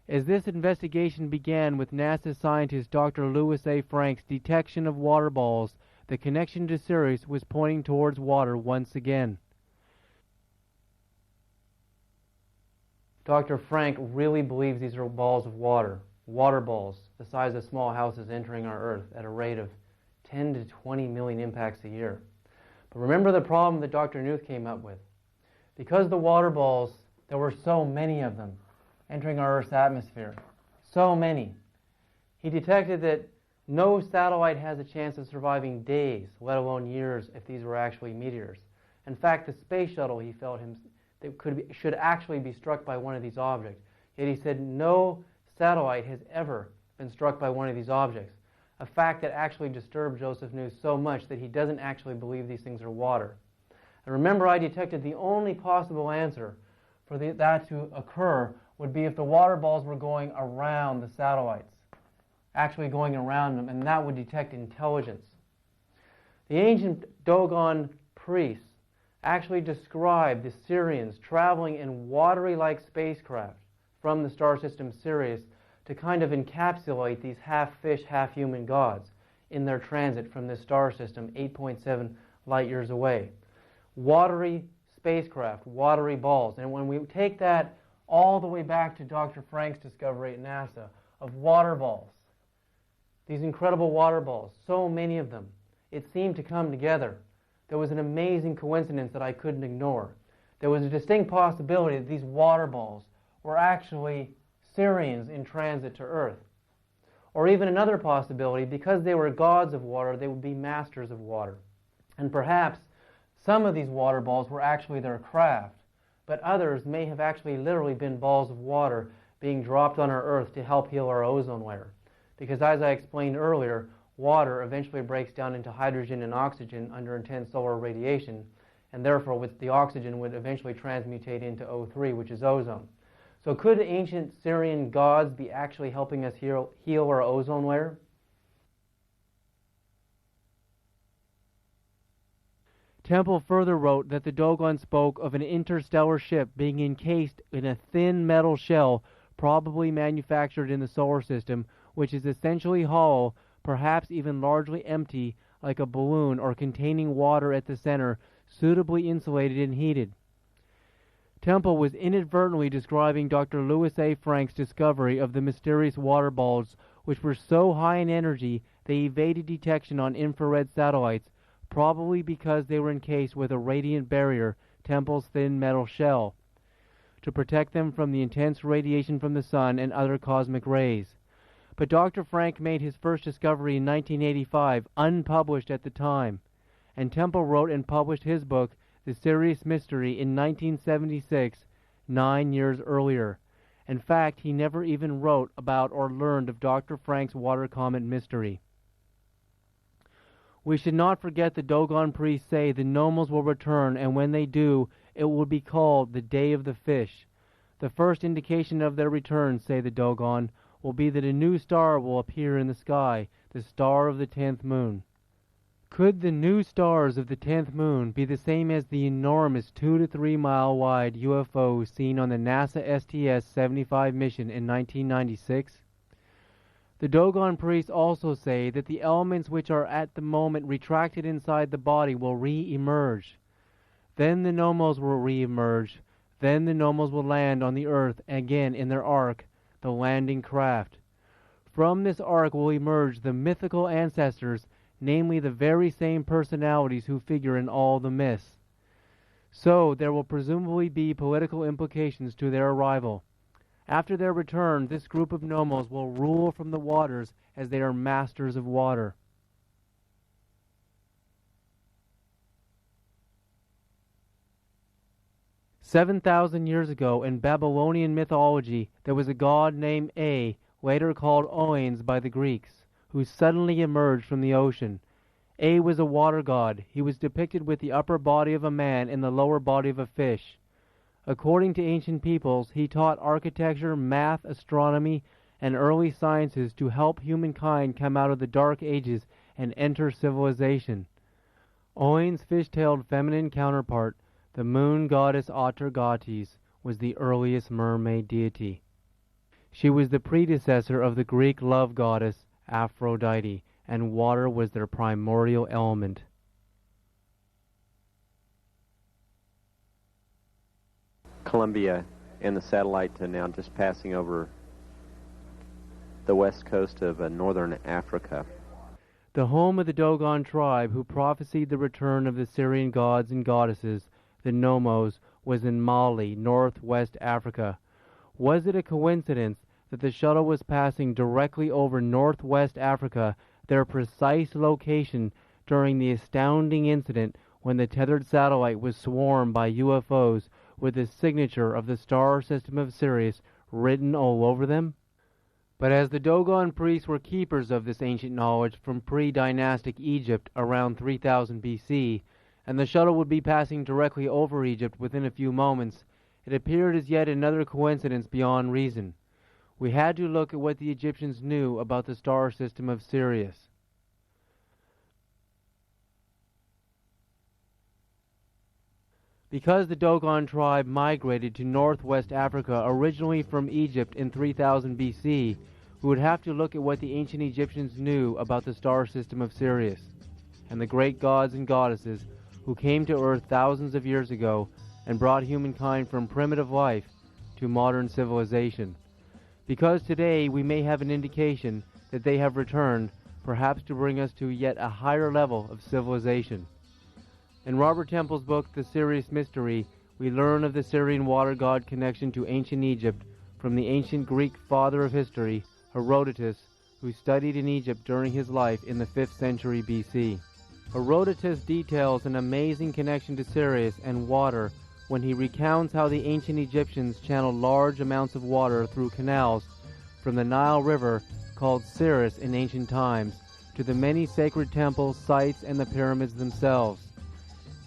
As this investigation began with NASA scientist Dr. Louis A. Frank's detection of water balls, the connection to Sirius was pointing towards water once again. Dr. Frank really believes these are balls of water, water balls, the size of small houses entering our Earth at a rate of 10 to 20 million impacts a year. But remember the problem that Dr. Knuth came up with. Because the water balls, there were so many of them entering our Earth's atmosphere, so many, he detected that no satellite has a chance of surviving days, let alone years, if these were actually meteors. In fact, the space shuttle, he felt should actually be struck by one of these objects. Yet he said no satellite has ever been struck by one of these objects, a fact that actually disturbed Joseph Knuth so much that he doesn't actually believe these things are water. And remember, I detected the only possible answer for that to occur would be if the water balls were going around the satellites, actually going around them, and that would detect intelligence. The ancient Dogon priests actually described the Syrians traveling in watery-like spacecraft from the star system Sirius to kind of encapsulate these half-fish, half-human gods in their transit from this star system 8.7 light-years away. Watery spacecraft, watery balls. And when we take that all the way back to Dr. Frank's discovery at NASA of water balls, these incredible water balls, so many of them, it seemed to come together. There was an amazing coincidence that I couldn't ignore. There was a distinct possibility that these water balls were actually Syrians in transit to Earth. Or even another possibility, because they were gods of water, they would be masters of water. And perhaps some of these water balls were actually their craft, but others may have actually literally been balls of water being dropped on our Earth to help heal our ozone layer. Because as I explained earlier, water eventually breaks down into hydrogen and oxygen under intense solar radiation, and therefore with the oxygen would eventually transmutate into O3, which is ozone. So could ancient Syrian gods be actually helping us heal our ozone layer? Temple further wrote that the Dogon spoke of an interstellar ship being encased in a thin metal shell, probably manufactured in the solar system, which is essentially hollow, perhaps even largely empty, like a balloon, or containing water at the center, suitably insulated and heated. Temple was inadvertently describing Dr. Louis A. Frank's discovery of the mysterious water balls, which were so high in energy they evaded detection on infrared satellites, probably because they were encased with a radiant barrier, Temple's thin metal shell, to protect them from the intense radiation from the sun and other cosmic rays. But Dr. Frank made his first discovery in 1985, unpublished at the time, and Temple wrote and published his book, The Sirius Mystery, in 1976, 9 years earlier. In fact, he never even wrote about or learned of Dr. Frank's water comet mystery. We should not forget the Dogon priests say the Nomos will return, and when they do, it will be called the Day of the Fish. The first indication of their return, say the Dogon, will be that a new star will appear in the sky, the star of the 10th moon. Could the new stars of the 10th moon be the same as the enormous 2 to 3 mile wide UFO seen on the NASA STS-75 mission in 1996? The Dogon priests also say that the elements which are at the moment retracted inside the body will re-emerge. Then the nomos will re-emerge. Then the nomos will land on the earth again in their ark, the landing craft. From this ark will emerge the mythical ancestors, namely the very same personalities who figure in all the myths. So there will presumably be political implications to their arrival. After their return, this group of nomos will rule from the waters as they are masters of water. "7,000 years ago in Babylonian mythology, there was a god named A, later called Oanes by the Greeks, who suddenly emerged from the ocean. A was a water god. He was depicted with the upper body of a man and the lower body of a fish. According to ancient peoples, he taught architecture, math, astronomy, and early sciences to help humankind come out of the dark ages and enter civilization. Oanes' fish-tailed feminine counterpart, the moon goddess Atargates, was the earliest mermaid deity. She was the predecessor of the Greek love goddess Aphrodite, and water was their primordial element. Columbia and the satellite now just passing over the west coast of northern Africa. The home of the Dogon tribe, who prophesied the return of the Syrian gods and goddesses, the Nomos, was in Mali, northwest Africa. Was it a coincidence that the shuttle was passing directly over northwest Africa, their precise location during the astounding incident when the tethered satellite was swarmed by UFOs with the signature of the star system of Sirius written all over them? But as the Dogon priests were keepers of this ancient knowledge from pre-dynastic Egypt around 3000 BC, and the shuttle would be passing directly over Egypt within a few moments, it appeared as yet another coincidence beyond reason. We had to look at what the Egyptians knew about the star system of Sirius. Because the Dogon tribe migrated to northwest Africa originally from Egypt in 3000 BC, we would have to look at what the ancient Egyptians knew about the star system of Sirius, and the great gods and goddesses who came to Earth thousands of years ago and brought humankind from primitive life to modern civilization. Because today we may have an indication that they have returned, perhaps to bring us to yet a higher level of civilization. In Robert Temple's book, The Sirius Mystery, we learn of the Syrian water god connection to ancient Egypt from the ancient Greek father of history, Herodotus, who studied in Egypt during his life in the 5th century BC. Herodotus details an amazing connection to Sirius and water when he recounts how the ancient Egyptians channeled large amounts of water through canals from the Nile River, called Siris in ancient times, to the many sacred temples, sites, and the pyramids themselves.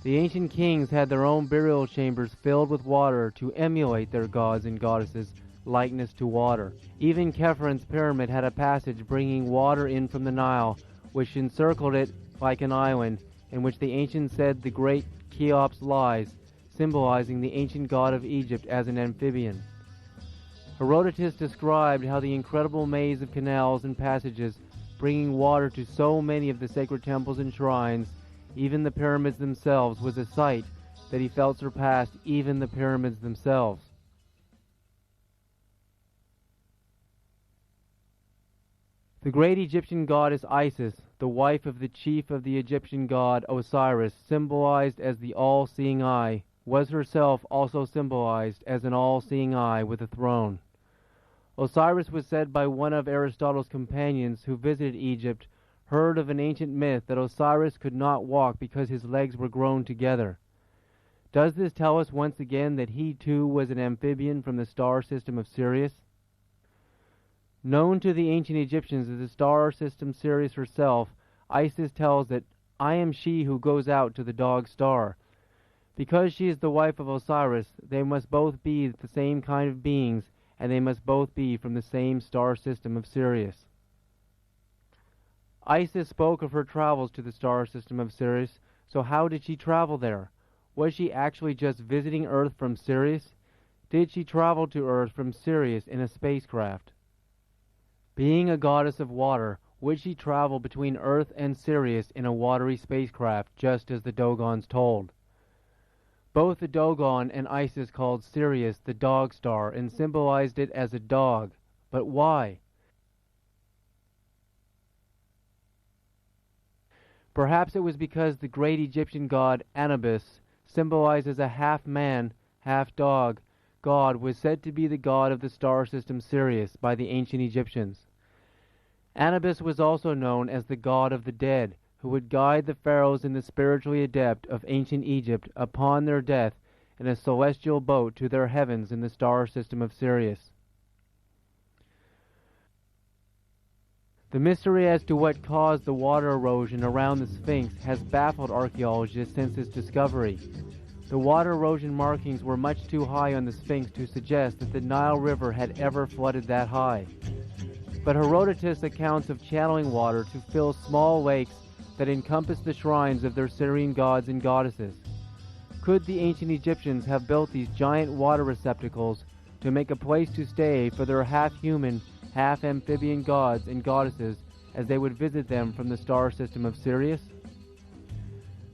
The ancient kings had their own burial chambers filled with water to emulate their gods and goddesses' likeness to water. Even Khephren pyramid had a passage bringing water in from the Nile, which encircled it like an island, in which the ancients said the great Cheops lies, symbolizing the ancient god of Egypt as an amphibian. Herodotus described how the incredible maze of canals and passages bringing water to so many of the sacred temples and shrines, even the pyramids themselves, was a sight that he felt surpassed even the pyramids themselves. The great Egyptian goddess Isis, the wife of the chief of the Egyptian god Osiris, symbolized as the all-seeing eye, was herself also symbolized as an all-seeing eye with a throne. Osiris was said by one of Aristotle's companions who visited Egypt, heard of an ancient myth that Osiris could not walk because his legs were grown together. Does this tell us once again that he too was an amphibian from the star system of Sirius? Known to the ancient Egyptians as the star system Sirius herself, Isis tells that, "I am she who goes out to the dog star." Because she is the wife of Osiris, they must both be the same kind of beings, and they must both be from the same star system of Sirius. Isis spoke of her travels to the star system of Sirius, so how did she travel there? Was she actually just visiting Earth from Sirius? Did she travel to Earth from Sirius in a spacecraft? Being a goddess of water, would she travel between Earth and Sirius in a watery spacecraft, just as the Dogons told? Both the Dogon and Isis called Sirius the dog star and symbolized it as a dog. But why? Perhaps it was because the great Egyptian god Anubis, symbolized as a half-man, half-dog god, was said to be the god of the star system Sirius by the ancient Egyptians. Anubis was also known as the god of the dead, who would guide the pharaohs and the spiritually adept of ancient Egypt upon their death in a celestial boat to their heavens in the star system of Sirius. The mystery as to what caused the water erosion around the Sphinx has baffled archaeologists since its discovery. The water erosion markings were much too high on the Sphinx to suggest that the Nile River had ever flooded that high. But Herodotus accounts of channeling water to fill small lakes that encompass the shrines of their Syrian gods and goddesses. Could the ancient Egyptians have built these giant water receptacles to make a place to stay for their half-human, half-amphibian gods and goddesses as they would visit them from the star system of Sirius?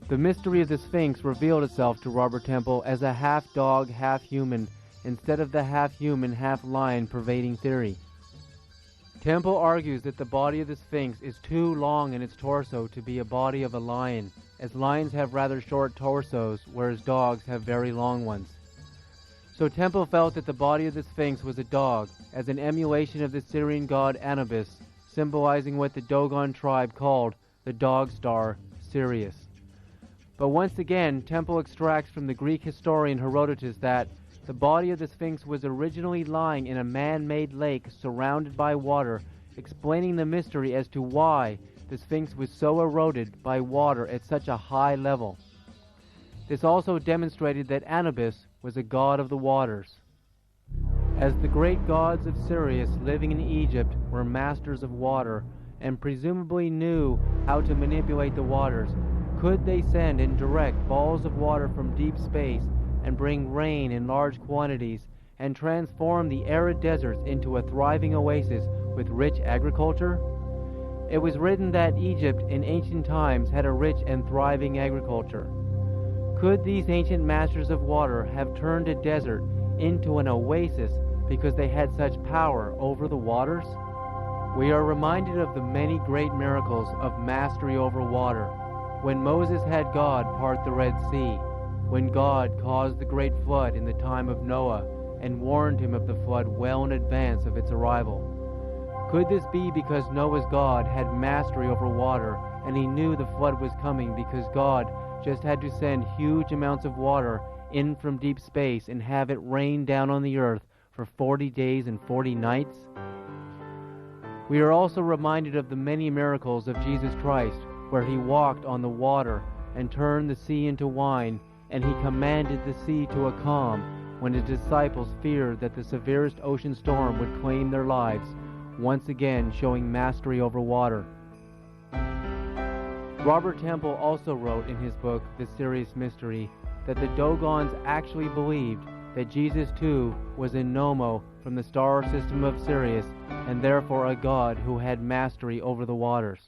The mystery of the Sphinx revealed itself to Robert Temple as a half-dog, half-human, instead of the half-human, half-lion pervading theory. Temple argues that the body of the Sphinx is too long in its torso to be a body of a lion, as lions have rather short torsos, whereas dogs have very long ones. So Temple felt that the body of the Sphinx was a dog, as an emulation of the Syrian god Anubis, symbolizing what the Dogon tribe called the dog star Sirius. But once again, Temple extracts from the Greek historian Herodotus that the body of the Sphinx was originally lying in a man-made lake surrounded by water, explaining the mystery as to why the Sphinx was so eroded by water at such a high level. This also demonstrated that Anubis was a god of the waters. As the great gods of Sirius living in Egypt were masters of water and presumably knew how to manipulate the waters, could they send and direct balls of water from deep space and bring rain in large quantities and transform the arid deserts into a thriving oasis with rich agriculture? It was written that Egypt in ancient times had a rich and thriving agriculture. Could these ancient masters of water have turned a desert into an oasis because they had such power over the waters? We are reminded of the many great miracles of mastery over water. When Moses had God part the Red Sea, when God caused the great flood in the time of Noah and warned him of the flood well in advance of its arrival. Could this be because Noah's God had mastery over water and he knew the flood was coming because God just had to send huge amounts of water in from deep space and have it rain down on the earth for 40 days and 40 nights? We are also reminded of the many miracles of Jesus Christ, where he walked on the water and turned the sea into wine, and he commanded the sea to a calm when his disciples feared that the severest ocean storm would claim their lives, once again showing mastery over water. Robert Temple also wrote in his book, The Sirius Mystery, that the Dogons actually believed that Jesus too was in Nomo from the star system of Sirius, and therefore a god who had mastery over the waters.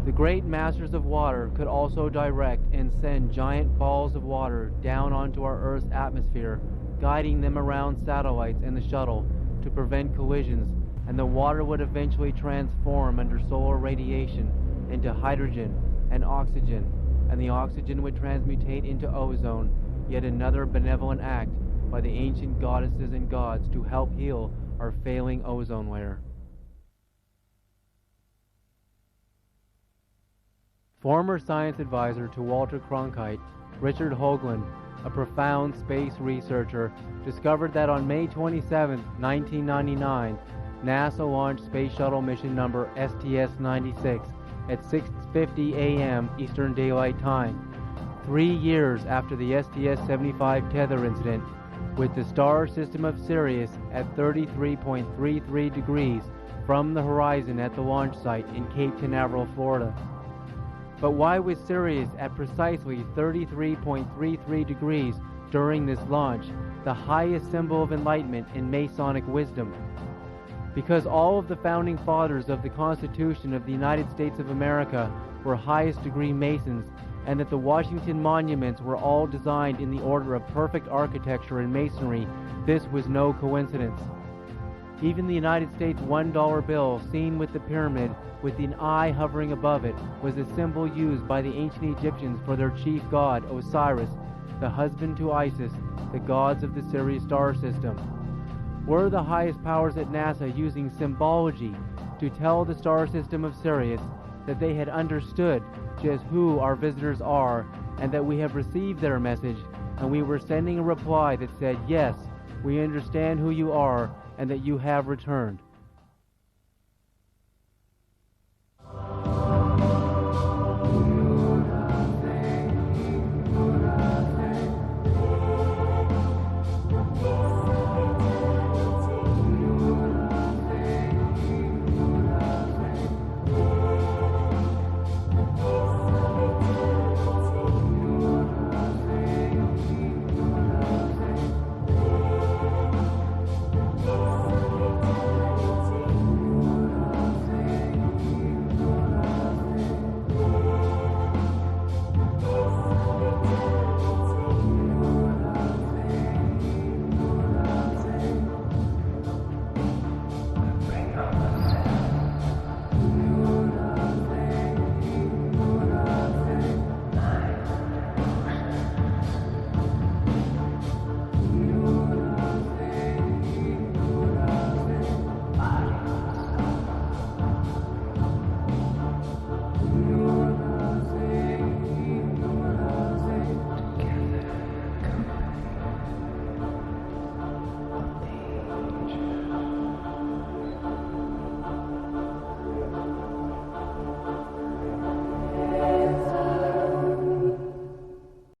The great masters of water could also direct and send giant balls of water down onto our Earth's atmosphere, guiding them around satellites and the shuttle to prevent collisions, and the water would eventually transform under solar radiation into hydrogen and oxygen, and the oxygen would transmutate into ozone, yet another benevolent act by the ancient goddesses and gods to help heal our failing ozone layer. Former science advisor to Walter Cronkite, Richard Hoagland, a profound space researcher, discovered that on May 27, 1999, NASA launched Space Shuttle mission number STS-96 at 6:50 a.m. Eastern Daylight Time, 3 years after the STS-75 tether incident, with the star system of Sirius at 33.33 degrees from the horizon at the launch site in Cape Canaveral, Florida. But why was Sirius at precisely 33.33 degrees during this launch, the highest symbol of enlightenment in Masonic wisdom? Because all of the founding fathers of the Constitution of the United States of America were highest degree Masons, and that the Washington monuments were all designed in the order of perfect architecture in Masonry, this was no coincidence. Even the United States $1 bill, seen with the pyramid with an eye hovering above it, was a symbol used by the ancient Egyptians for their chief god, Osiris, the husband to Isis, the gods of the Sirius star system. Were the highest powers at NASA using symbology to tell the star system of Sirius that they had understood just who our visitors are, and that we have received their message, and we were sending a reply that said, yes, we understand who you are, and that you have returned?